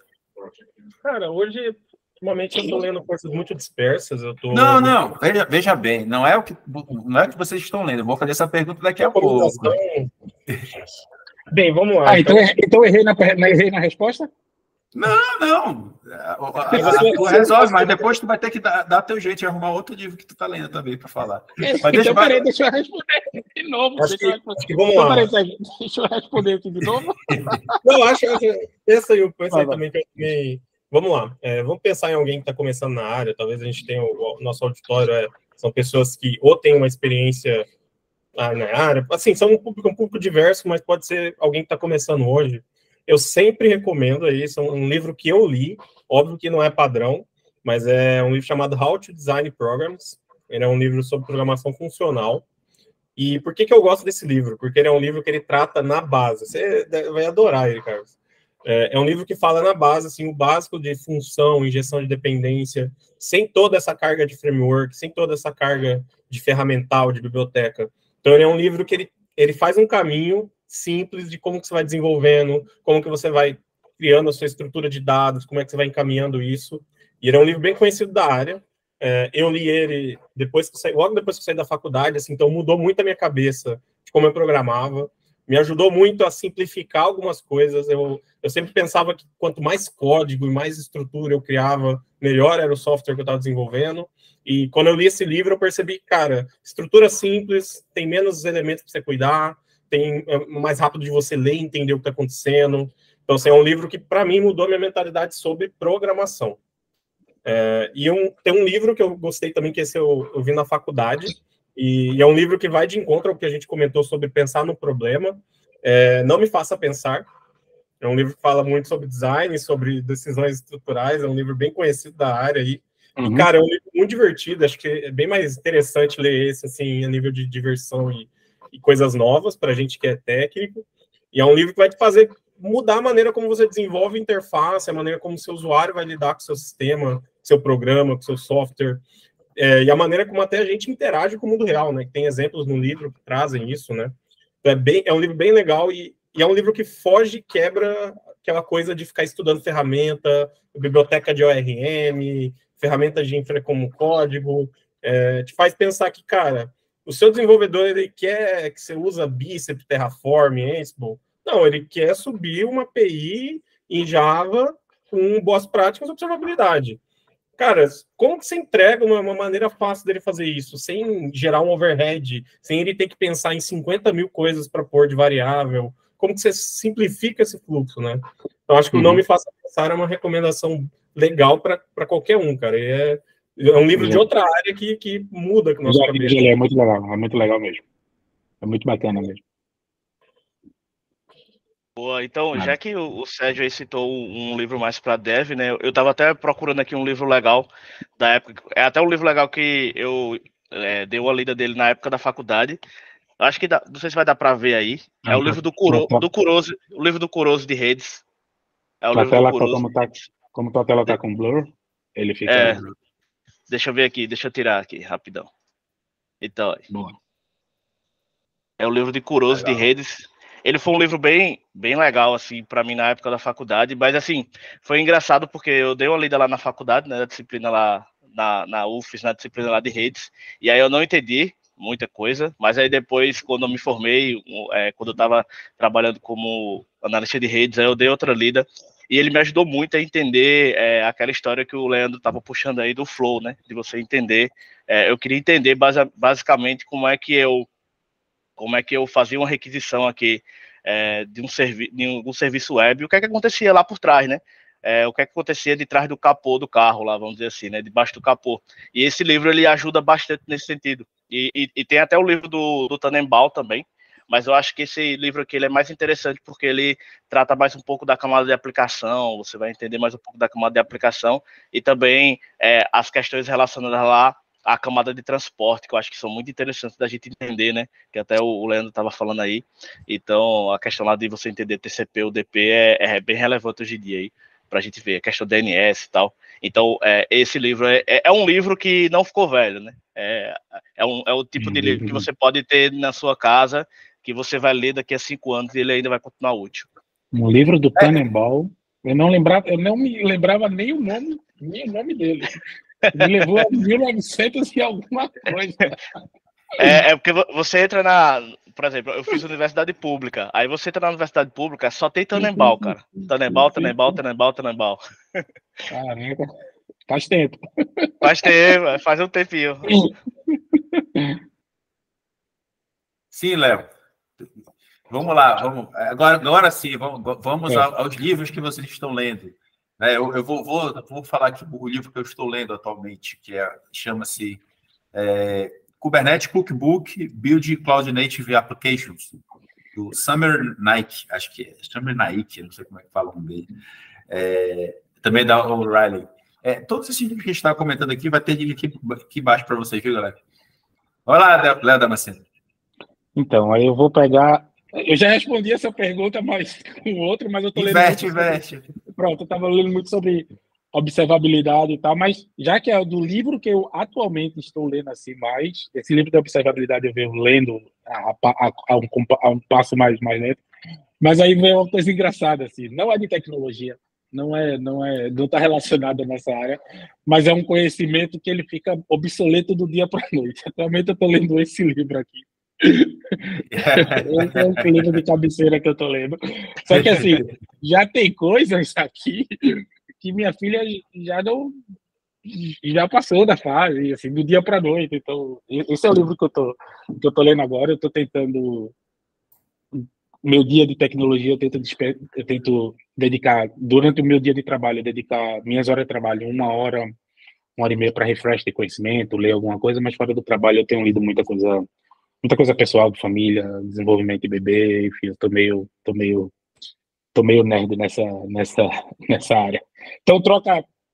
Cara, hoje, ultimamente, eu tô lendo coisas muito dispersas. Não, veja bem, não é o que vocês estão lendo. Eu vou fazer essa pergunta daqui a pouco. Bem, vamos lá. Então errei na resposta? Não. Tu resolve, mas depois tu vai ter que dar teu jeito de arrumar outro livro que tu tá lendo também para falar. Mas deixa eu responder de novo. Vamos lá. Deixa eu responder aqui de novo. Não, acho que essa aí também. Vamos lá. Vamos pensar em alguém que está começando na área. Talvez a gente tenha o nosso auditório. São pessoas que ou têm uma experiência na área. Assim, são um público diverso, mas pode ser alguém que está começando hoje. Eu sempre recomendo aí, é um livro que eu li, óbvio que não é padrão, mas é um livro chamado How to Design Programs. Ele é um livro sobre programação funcional. E por que eu gosto desse livro? Porque ele é um livro que ele trata na base. Você vai adorar ele, Carlos. É um livro que fala na base, assim, o básico de função, injeção de dependência, sem toda essa carga de framework, sem toda essa carga de ferramental, de biblioteca. Então, ele é um livro que ele faz um caminho simples de como que você vai desenvolvendo, como que você vai criando a sua estrutura de dados, como é que você vai encaminhando isso. E ele é um livro bem conhecido da área. Eu li ele logo depois que eu saí da faculdade, assim, então mudou muito a minha cabeça de como eu programava, me ajudou muito a simplificar algumas coisas. Eu sempre pensava que quanto mais código e mais estrutura eu criava, melhor era o software que eu estava desenvolvendo. E quando eu li esse livro, eu percebi, cara, estrutura simples, tem menos elementos para você cuidar, é mais rápido de você ler e entender o que está acontecendo. Então, assim, é um livro que, para mim, mudou a minha mentalidade sobre programação. Tem um livro que eu gostei também, que esse eu vi na faculdade, e é um livro que vai de encontro ao que a gente comentou sobre pensar no problema. Não Me Faça Pensar. É um livro que fala muito sobre design, sobre decisões estruturais, é um livro bem conhecido da área aí. E, cara, é um livro muito divertido, acho que é bem mais interessante ler esse, assim, a nível de diversão e coisas novas para a gente que é técnico. E é um livro que vai te fazer mudar a maneira como você desenvolve interface, a maneira como o seu usuário vai lidar com o seu sistema, seu programa, com o seu software, e a maneira como até a gente interage com o mundo real, né? Tem exemplos no livro que trazem isso, né? Então é um livro bem legal e é um livro que foge e quebra aquela coisa de ficar estudando ferramenta, biblioteca de ORM, ferramentas de infra como código, te faz pensar que, cara, o seu desenvolvedor, ele quer que você use Bicep, Terraform, Ansible. Não, ele quer subir uma API em Java com boas práticas de observabilidade. Cara, como que você entrega uma maneira fácil dele fazer isso, sem gerar um overhead, sem ele ter que pensar em 50 mil coisas para pôr de variável? Como que você simplifica esse fluxo, né? Então, acho que o Não Me Faça Pensar é uma recomendação legal para qualquer um, cara. É um livro de outra área que muda com a nossa cabeça. É muito legal mesmo. É muito bacana mesmo. Boa, então, já que o Sérgio aí citou um livro mais para dev, né? Eu estava até procurando aqui um livro legal da época. É até um livro legal que eu dei uma lida dele na época da faculdade. Acho que não sei se vai dar para ver aí. É o livro do Kuroso, o livro do Kuroso de redes. É o livro do Kuroso. Como tua tela tá com blur, ele fica. Deixa eu ver aqui, deixa eu tirar aqui rapidão. Então, boa. É o livro de Kuroso de redes. Ele foi um livro bem legal, assim, para mim na época da faculdade, mas, assim, foi engraçado porque eu dei uma lida lá na faculdade, né, na disciplina lá, na UFES, na disciplina lá de redes, e aí eu não entendi muita coisa, mas aí depois, quando eu me formei, quando eu estava trabalhando como analista de redes, aí eu dei outra lida, e ele me ajudou muito a entender aquela história que o Leandro estava puxando aí do flow, né, de você entender. Eu queria entender basicamente como é que eu fazia uma requisição aqui de um serviço web, o que é que acontecia lá por trás, né? O que é que acontecia de trás do capô do carro lá, vamos dizer assim, né? Debaixo do capô. E esse livro, ele ajuda bastante nesse sentido. E tem até o livro do Tannenbaum também, mas eu acho que esse livro aqui ele é mais interessante porque ele trata mais um pouco da camada de aplicação, você vai entender mais um pouco da camada de aplicação e também as questões relacionadas lá a camada de transporte, que eu acho que são muito interessantes da gente entender, né? Que até o Leandro estava falando aí. Então, a questão lá de você entender TCP ou DP é bem relevante hoje em dia aí, para a gente ver a questão do DNS e tal. Então, esse livro é um livro que não ficou velho, né? É o tipo de livro que você pode ter na sua casa, que você vai ler daqui a 5 anos e ele ainda vai continuar útil. Um livro do Tannenbaum, eu não me lembrava nem o nome dele. Me levou a 1900 e alguma coisa. Porque você entra por exemplo, eu fiz universidade pública. Aí você entra na universidade pública, só tem Tannenbaum, cara. Tannenbaum. Caraca, faz tempo. Faz um tempinho. Sim, Léo. Vamos lá, agora sim, vamos aos livros que vocês estão lendo. Eu vou falar aqui o livro que eu estou lendo atualmente, que chama-se Kubernetes Cookbook Build Cloud Native Applications, do Summer Nike, acho que é. Summer Nike, não sei como é que fala o nome dele. Também da O'Reilly. Todos esses livros que a gente está comentando aqui, vai ter link aqui embaixo para vocês, viu, galera? Olha lá, Léo Damasceno. Então, aí eu vou pegar... Eu já respondi essa pergunta, mas com outro, mas eu estou lendo... Inverte. Pronto, eu estava lendo muito sobre observabilidade e tal, mas já que é do livro que eu atualmente estou lendo assim mais, esse livro de observabilidade eu venho lendo a um passo mais lento, mas aí vem uma coisa engraçada, assim, não é de tecnologia, não está relacionado nessa área, mas é um conhecimento que ele fica obsoleto do dia para a noite. Atualmente eu estou lendo esse livro aqui, Esse é o livro de cabeceira que eu tô lendo. Só que assim, já tem coisas aqui que minha filha já não já passou da fase, assim, do dia para a noite. Então, esse é o livro que eu tô lendo agora. Eu tô tentando meu dia de tecnologia, eu tento dedicar durante o meu dia de trabalho, eu dedicar minhas horas de trabalho, uma hora e meia para refresh de conhecimento, ler alguma coisa, mas fora do trabalho eu tenho lido muita coisa pessoal, de família, desenvolvimento de bebê, enfim, eu tô meio nerd nessa área. Então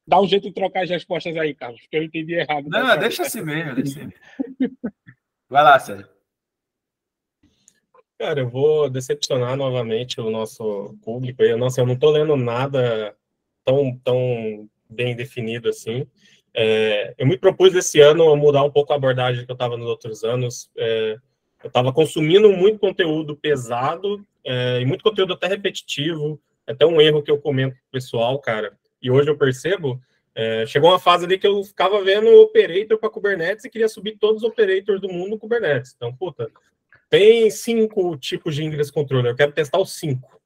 dá um jeito de trocar as respostas aí, Carlos, porque eu entendi errado. Não, deixa assim mesmo, deixa assim mesmo. Vai lá, Sérgio. Cara, eu vou decepcionar novamente o nosso público. Eu não estou lendo nada tão bem definido assim. Eu me propus esse ano a mudar um pouco a abordagem que eu estava nos outros anos. Eu estava consumindo muito conteúdo pesado e muito conteúdo até repetitivo, até um erro que eu comento com o pessoal, cara. E hoje eu percebo, chegou uma fase ali que eu ficava vendo o operator para Kubernetes e queria subir todos os operators do mundo no Kubernetes. Então, puta, tem 5 tipos de ingress controller, eu quero testar os 5.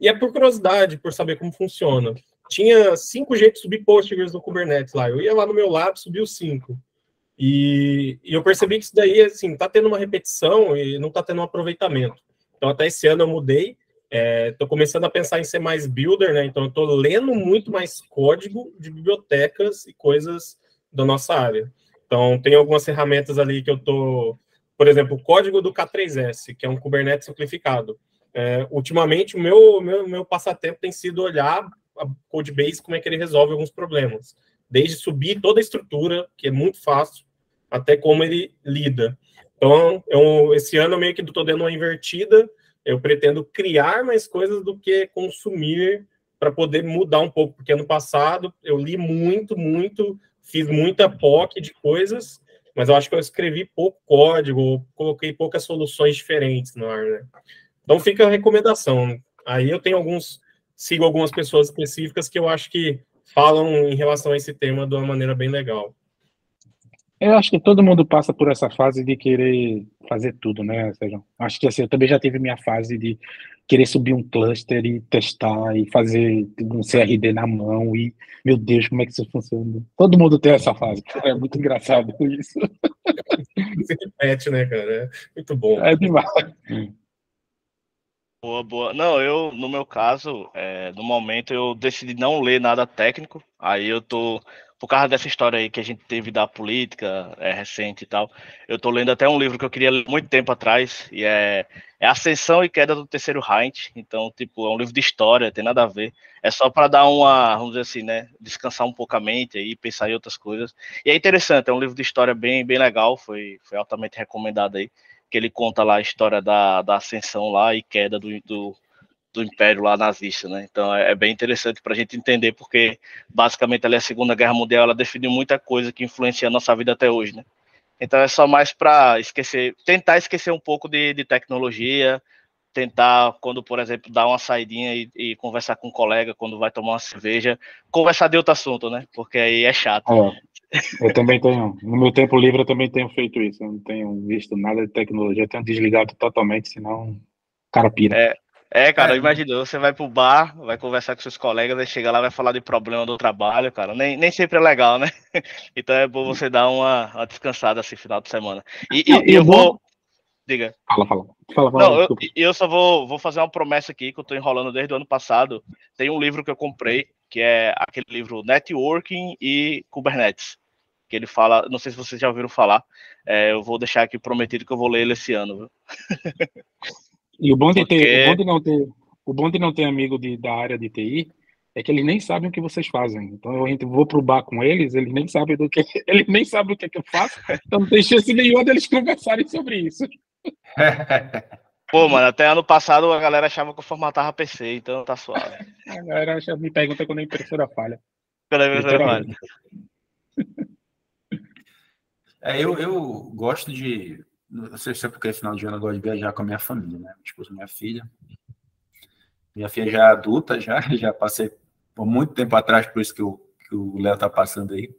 E é por curiosidade, por saber como funciona. Tinha 5 jeitos de subir Postgres no Kubernetes lá. Eu ia lá no meu lab, subi os 5. E eu percebi que isso daí, assim, tá tendo uma repetição e não tá tendo um aproveitamento. Então, até esse ano eu mudei. Tô começando a pensar em ser mais builder, né? Então, eu tô lendo muito mais código de bibliotecas e coisas da nossa área. Então, tem algumas ferramentas ali que eu tô... Por exemplo, o código do K3S, que é um Kubernetes simplificado. Ultimamente, o meu passatempo tem sido olhar a Codebase, como é que ele resolve alguns problemas. Desde subir toda a estrutura, que é muito fácil, até como ele lida. Então, esse ano eu meio que estou dando uma invertida, eu pretendo criar mais coisas do que consumir para poder mudar um pouco, porque ano passado eu li muito, fiz muita POC de coisas, mas eu acho que eu escrevi pouco código, coloquei poucas soluções diferentes no ar, né? Então fica a recomendação. Aí eu sigo algumas pessoas específicas que eu acho que falam em relação a esse tema de uma maneira bem legal. Eu acho que todo mundo passa por essa fase de querer fazer tudo, né, Sérgio? Acho que assim, eu também já tive minha fase de querer subir um cluster e testar e fazer um CRD na mão e, meu Deus, como é que isso funciona? Todo mundo tem essa fase, cara, é muito engraçado isso. Se repete, né, cara? É muito bom. É demais. Boa. Não, no meu caso, no momento eu decidi não ler nada técnico. Aí eu tô, por causa dessa história aí que a gente teve da política recente e tal, eu tô lendo até um livro que eu queria ler muito tempo atrás, e é Ascensão e Queda do Terceiro Reich. Então, tipo, é um livro de história, tem nada a ver. É só para dar vamos dizer assim, né, descansar um pouco a mente aí, pensar em outras coisas. E é interessante, é um livro de história bem legal, foi altamente recomendado aí, que ele conta lá a história da ascensão lá e queda do Império lá nazista, né? Então é bem interessante para a gente entender, porque basicamente ali a Segunda Guerra Mundial ela definiu muita coisa que influencia a nossa vida até hoje, né? Então é só mais para tentar esquecer um pouco de tecnologia, tentar, quando, por exemplo, dar uma saidinha e conversar com um colega, quando vai tomar uma cerveja, conversar de outro assunto, né? Porque aí é chato. Eu também tenho, no meu tempo livre eu também tenho feito isso, eu não tenho visto nada de tecnologia, eu tenho desligado totalmente, senão o cara pira. Cara, imagina, você vai pro bar, vai conversar com seus colegas, aí chega lá, vai falar de problema do trabalho, cara, nem sempre é legal, né? Então é bom você dar uma descansada assim, final de semana. E eu vou... Diga. Fala, Não, desculpa. eu só vou fazer uma promessa aqui, que eu tô enrolando desde o ano passado. Tem um livro que eu comprei, que é aquele livro Networking e Kubernetes, que ele fala, não sei se vocês já ouviram falar, eu vou deixar aqui prometido que eu vou ler ele esse ano, viu? E o bom de Porque... não ter amigo da área de TI é que eles nem sabem o que vocês fazem. Então eu vou pro bar com eles, eles nem sabem eles nem sabem o que é que eu faço, então não tem chance nenhuma deles conversarem sobre isso. Pô, mano, até ano passado a galera achava que eu formatava PC, então tá suave. A galera me pergunta quando a impressora falha. Quando a impressora falha. Eu gosto de... Não sei se é porque final de ano eu gosto de viajar com a minha família, né? Tipo, minha filha. Minha filha já é adulta, já passei por muito tempo atrás, por isso que o Léo tá passando aí.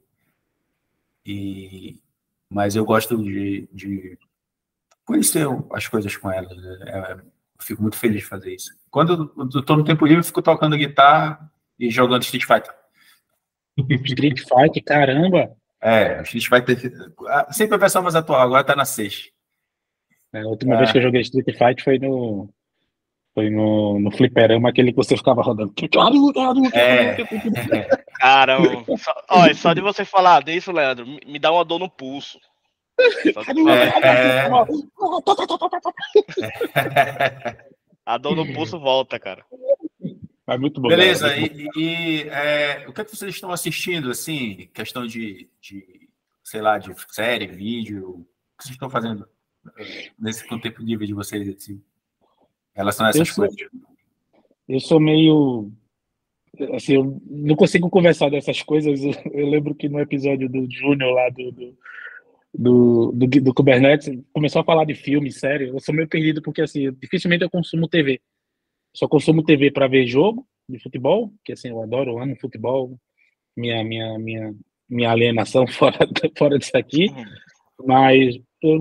Mas eu gosto de conhecer as coisas com ela. Eu fico muito feliz de fazer isso. Quando eu tô no tempo livre, eu fico tocando guitarra e jogando Street Fighter. Street Fighter, caramba! O Street Fighter sempre a versão mais atual, agora tá na 6. A última vez que eu joguei Street Fighter foi no fliperama, aquele que você ficava rodando. Caramba, só de você falar disso, Leandro, me dá uma dor no pulso. A dor no pulso volta, cara. É muito bom. Beleza, o que é que vocês estão assistindo, assim, questão de sei lá, de série, vídeo, o que vocês estão fazendo nesse tempo livre de vocês, assim, em relação a essas coisas? Eu sou meio... Assim, eu não consigo conversar dessas coisas. Eu lembro que no episódio do Júnior lá do Kubernetes, começou a falar de filme, série. Eu sou meio perdido porque, assim, dificilmente eu consumo TV. Só consumo TV para ver jogo de futebol, que, assim, eu adoro, eu amo futebol. Minha alienação fora disso aqui. Mas eu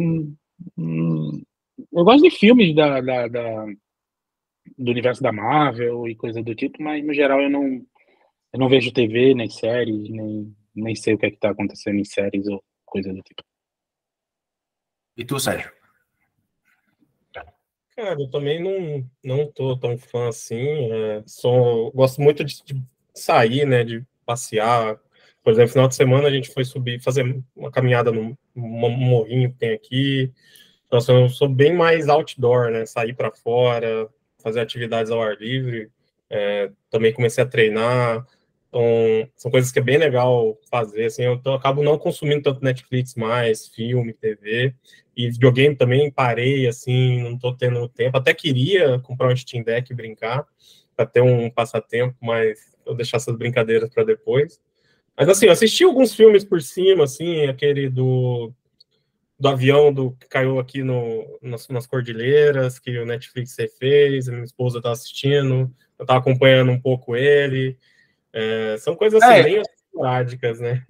gosto de filmes do universo da Marvel e coisa do tipo, mas, no geral, eu não vejo TV, nem séries, nem sei o que é que está acontecendo em séries ou coisa do tipo. E tu, Sérgio? Cara, eu também não tô tão fã assim. Gosto muito de sair, né, de passear. Por exemplo, no final de semana a gente foi fazer uma caminhada num morrinho que tem aqui. Então, assim, eu sou bem mais outdoor, né, sair para fora, fazer atividades ao ar livre. Também comecei a treinar. Então, são coisas que é bem legal fazer, assim. Eu acabo não consumindo tanto Netflix mais, filme, TV. E videogame também parei, assim, não tô tendo tempo. Até queria comprar um Steam Deck e brincar, para ter um passatempo, mas eu deixar essas brincadeiras para depois. Mas, assim, eu assisti alguns filmes por cima, assim, aquele do avião que caiu aqui nas Cordilheiras, que o Netflix fez, a minha esposa tá assistindo, eu tava acompanhando um pouco ele. São coisas assim, bem esporádicas, né?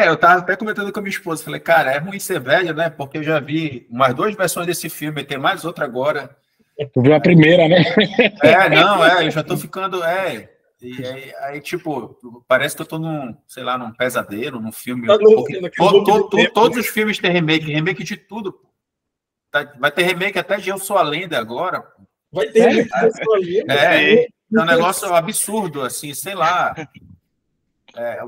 Eu tava até comentando com a minha esposa, falei, cara, é ruim ser velho, né? Porque eu já vi umas 2 versões desse filme, tem mais outra agora. Tu viu a primeira, né? Eu já tô ficando, aí, tipo, parece que eu tô sei lá, num pesadelo, num filme. Todos os filmes têm remake de tudo. Vai ter remake até de Eu Sou a Lenda agora. Vai ter remake de Eu Sou a Lenda? É um negócio absurdo, assim, sei lá.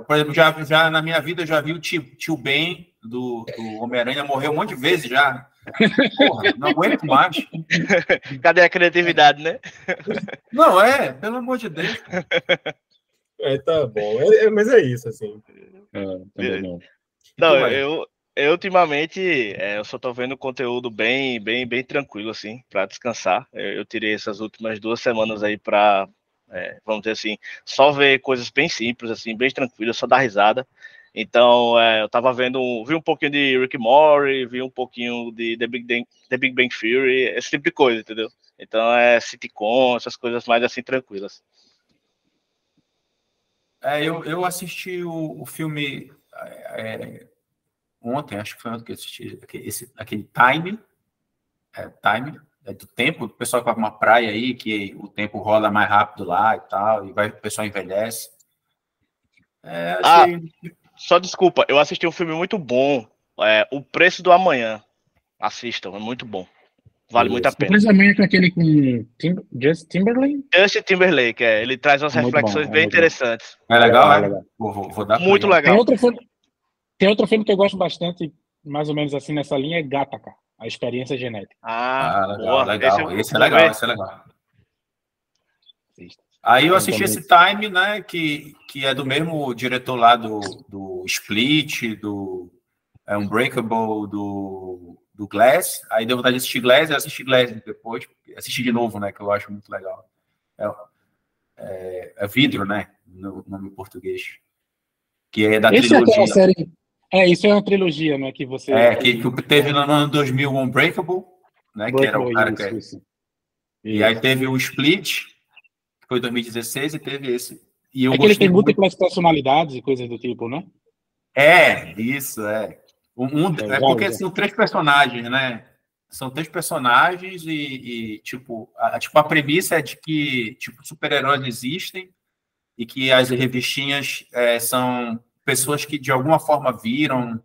Por exemplo, já na minha vida eu já vi o tio Ben do Homem-Aranha, morreu um monte de vezes já. Porra, não aguento mais. Cadê a criatividade, né? Não, pelo amor de Deus. Tá bom. Mas é isso, assim. Não, eu ultimamente eu só tô vendo conteúdo bem tranquilo, assim, para descansar. Eu tirei essas últimas 2 semanas aí para, vamos dizer assim, só ver coisas bem simples, assim, bem tranquilas, só dar risada. Então, eu tava vi um pouquinho de Rick and Morty, vi um pouquinho de The Big Bang Theory, esse tipo de coisa, entendeu? Então, sitcom, essas coisas mais, assim, tranquilas. Eu assisti o filme ontem, acho que foi ontem que eu assisti, aquele Time, do tempo, o pessoal que vai para uma praia aí, que o tempo rola mais rápido lá e tal, e o pessoal envelhece. Só desculpa, eu assisti um filme muito bom, O Preço do Amanhã. Assistam, é muito bom. Vale muito a pena. O Preço do Amanhã é aquele com Justin Timberlake? Justin Timberlake, ele traz umas reflexões bem interessantes. É legal, Vou dar muito legal. Tem outro filme que eu gosto bastante, mais ou menos assim nessa linha, é Gattaca, A Experiência Genética. Legal. Esse é legal. Aí eu assisti esse Time, né, que é do mesmo diretor lá do Split, do Unbreakable, do Glass. Aí deu vontade de assistir Glass, eu assisti Glass depois, assisti de novo, né, que eu acho muito legal. É Vidro, né, no nome em português. Que é da trilogia. Série... isso é uma trilogia, né, que você... que teve no ano 2000 o Unbreakable, né, que era o cara isso. E aí teve o Split, que foi em 2016, e teve esse. E que ele tem múltiplas personalidades e coisas do tipo, né? Isso. Porque são 3 personagens, né? são 3 personagens tipo, a premissa é de que tipo, super-heróis existem e que as revistinhas são pessoas que de alguma forma viram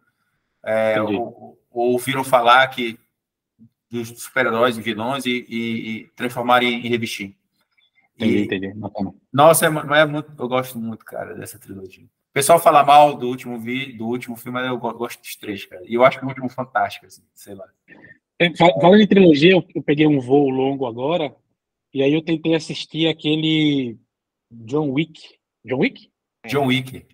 ou ouviram falar que dos super-heróis e vilões e transformarem em revistinha. Entendi. Nossa, eu gosto muito, cara, dessa trilogia. O pessoal fala mal do último filme, mas eu gosto dos 3, cara. E eu acho que o último fantástico, assim, sei lá. Falando em trilogia, eu peguei um voo longo agora, e aí eu tentei assistir aquele John Wick. John Wick? John Wick.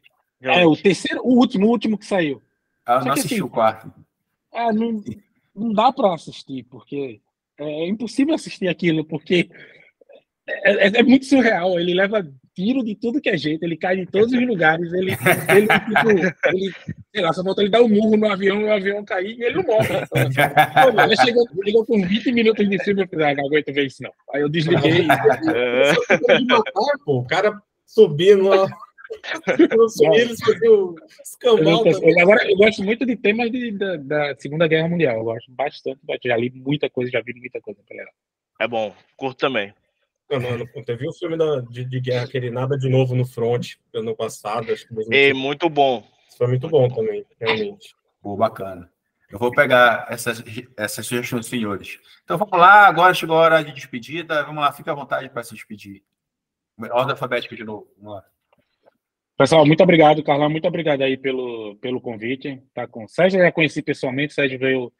O terceiro, o último que saiu. Eu não assisti o 4. Não dá para assistir, porque é impossível assistir aquilo, porque é muito surreal. Ele leva tiro de tudo que é jeito, ele cai em todos os lugares, ele sei lá, só falta ele dar um murro no avião e o avião cair e ele não morre. Então, ele chegou com 20 minutos de filme, eu falei, não aguento ver isso não. Aí eu desliguei. O cara subindo lá. Eles faziam escambau. Agora, eu gosto muito de temas da Segunda Guerra Mundial. Eu gosto bastante. Já li muita coisa, já vi muita coisa. É bom, curto também. Eu vi o filme de guerra, aquele Nada de Novo no Front, ano passado. Acho que muito bom. Isso foi muito bom também, realmente. Bacana. Eu vou pegar essas sugestões dos senhores. Então vamos lá, agora chegou a hora de despedida. Vamos lá, fica à vontade para se despedir. Ordem alfabética de novo. Vamos lá. Pessoal, muito obrigado, Carlão. Muito obrigado aí pelo convite. Tá com o Sérgio, eu já conheci pessoalmente. O Sérgio veio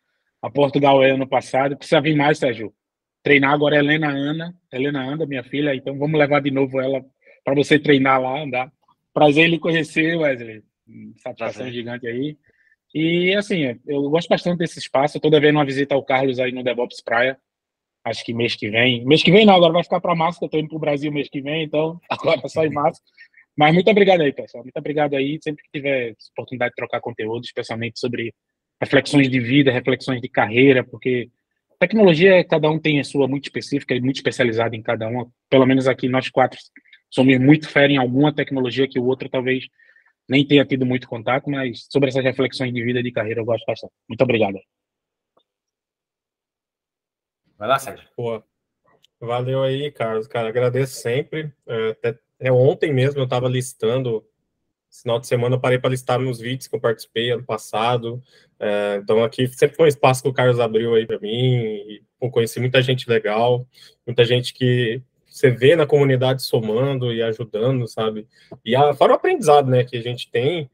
a Portugal ano passado. Precisa vir mais, Sérgio. Treinar agora a Helena Anda, minha filha. Então vamos levar de novo ela para você treinar lá, andar. Prazer em lhe conhecer, Wesley. Satisfação gigante aí. E assim, eu gosto bastante desse espaço. Eu tô devendo uma visita ao Carlos aí no DevOps Praia. Acho que mês que vem. Mês que vem não, agora vai ficar para março, que eu tô indo pro Brasil mês que vem, então agora é só em março. Mas muito obrigado aí, pessoal. Muito obrigado aí. Sempre que tiver oportunidade de trocar conteúdo, especialmente sobre reflexões de vida, reflexões de carreira, porque tecnologia, cada um tem a sua muito específica e muito especializada em cada uma. Pelo menos aqui nós 4 somos muito fera em alguma tecnologia que o outro talvez nem tenha tido muito contato, mas sobre essas reflexões de vida e de carreira eu gosto bastante. Muito obrigado. Vai lá, Sérgio. Pô, valeu aí, Carlos. Cara, agradeço sempre. Até ontem mesmo eu estava listando. Esse final de semana eu parei para listar meus vídeos que eu participei ano passado. Então aqui sempre foi um espaço que o Carlos abriu aí para mim. E conheci muita gente legal, muita gente que você vê na comunidade somando e ajudando, sabe? E fora o aprendizado, né, que a gente tem.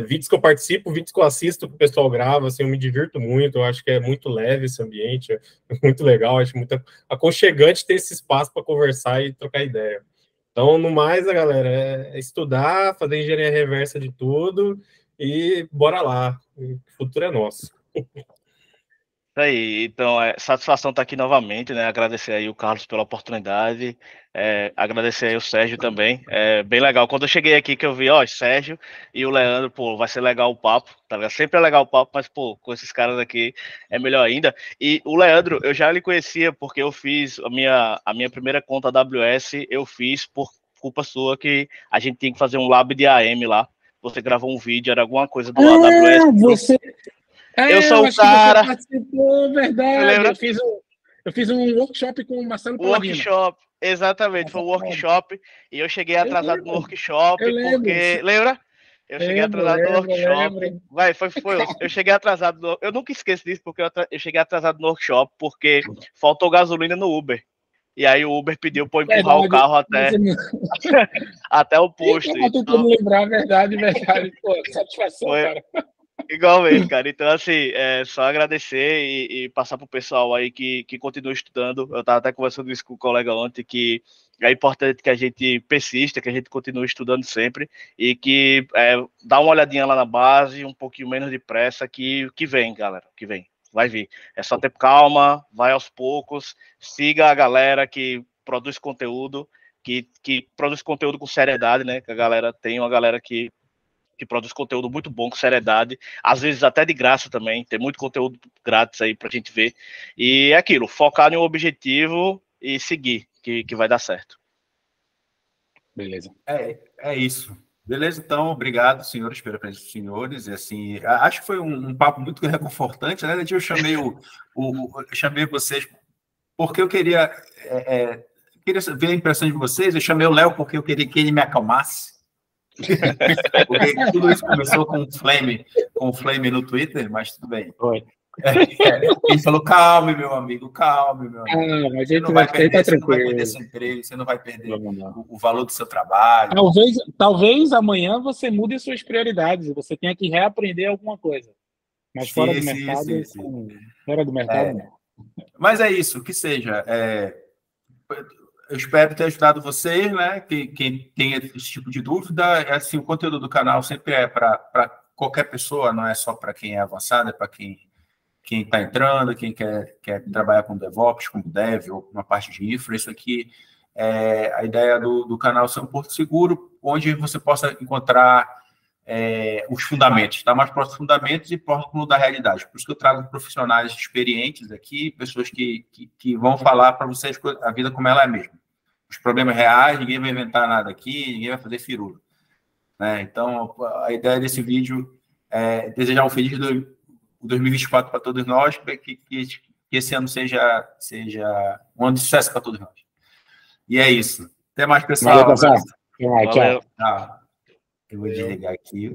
Vídeos que eu participo, vídeos que eu assisto, que o pessoal grava, assim, eu me divirto muito, eu acho que é muito leve esse ambiente, é muito legal, acho muito aconchegante ter esse espaço para conversar e trocar ideia. Então, no mais, galera, é estudar, fazer engenharia reversa de tudo e bora lá, o futuro é nosso. Aí, então, satisfação estar aqui novamente, né? Agradecer aí o Carlos pela oportunidade, agradecer aí o Sérgio também. É bem legal. Quando eu cheguei aqui, que eu vi, Sérgio e o Leandro, pô, vai ser legal o papo, tá ligado? Sempre é legal o papo, mas, pô, com esses caras aqui é melhor ainda. E o Leandro, eu já lhe conhecia, porque eu fiz a minha primeira conta AWS, eu fiz por culpa sua, que a gente tinha que fazer um lab de AM lá. Você gravou um vídeo, era alguma coisa do AWS. Você... eu sou o cara. Verdade. Eu fiz um workshop com o Marcelo Paladino. Workshop, exatamente, foi um workshop e eu cheguei atrasado no workshop, porque. Lembra? Eu cheguei atrasado no workshop. Eu cheguei atrasado. Eu nunca esqueço disso, porque eu cheguei atrasado no workshop, porque faltou gasolina no Uber. E aí o Uber pediu para empurrar o carro até o posto. Eu tô tentando lembrar, verdade. Pô, satisfação, cara. Igualmente, cara. Então, assim, só agradecer e passar pro pessoal aí que continua estudando. Eu tava até conversando isso com o colega ontem, que é importante que a gente persista, que a gente continue estudando sempre e que dá uma olhadinha lá na base, um pouquinho menos de pressa, que vem, galera, que vem. Vai vir. É só ter calma, vai aos poucos, siga a galera que produz conteúdo, que produz conteúdo com seriedade, né? Que a galera tem uma galera que produz conteúdo muito bom, com seriedade, às vezes até de graça também, tem muito conteúdo grátis aí pra gente ver, e é aquilo, focar em um objetivo e seguir, que vai dar certo. Beleza. É isso. Beleza, então, obrigado, senhores, pela presença dos senhores. E, assim, acho que foi um papo muito reconfortante, né? Eu chamei, eu chamei vocês porque eu queria ver a impressão de vocês. Eu chamei o Léo porque eu queria que ele me acalmasse. Porque tudo isso começou com o Flame no Twitter, mas tudo bem. Foi. Ele falou, calme, meu amigo, calme, meu amigo. Ah, mas Você não vai perder seu emprego, você não vai perder o valor do seu trabalho. Talvez amanhã você mude suas prioridades e você tenha que reaprender alguma coisa. Mas fora do mercado, fora do mercado, não. Mas é isso, que seja. Eu espero ter ajudado vocês, né? Quem tem esse tipo de dúvida, assim, o conteúdo do canal sempre é para qualquer pessoa, não é só para quem é avançado, é para quem está entrando, quem quer trabalhar com DevOps, como Dev, ou uma parte de infra. Isso aqui é a ideia do canal ser um porto seguro, onde você possa encontrar os fundamentos, tá? Mais próximo dos fundamentos e próximo da realidade. Por isso que eu trago profissionais experientes aqui, pessoas que vão falar para vocês a vida como ela é mesmo. Os problemas reais, ninguém vai inventar nada aqui, ninguém vai fazer firula, né? Então, a ideia desse vídeo é desejar um feliz 2024 para todos nós, que esse ano seja um ano de sucesso para todos nós. E é isso. Até mais, pessoal. Valeu, pessoal. Tchau. Eu vou desligar aqui.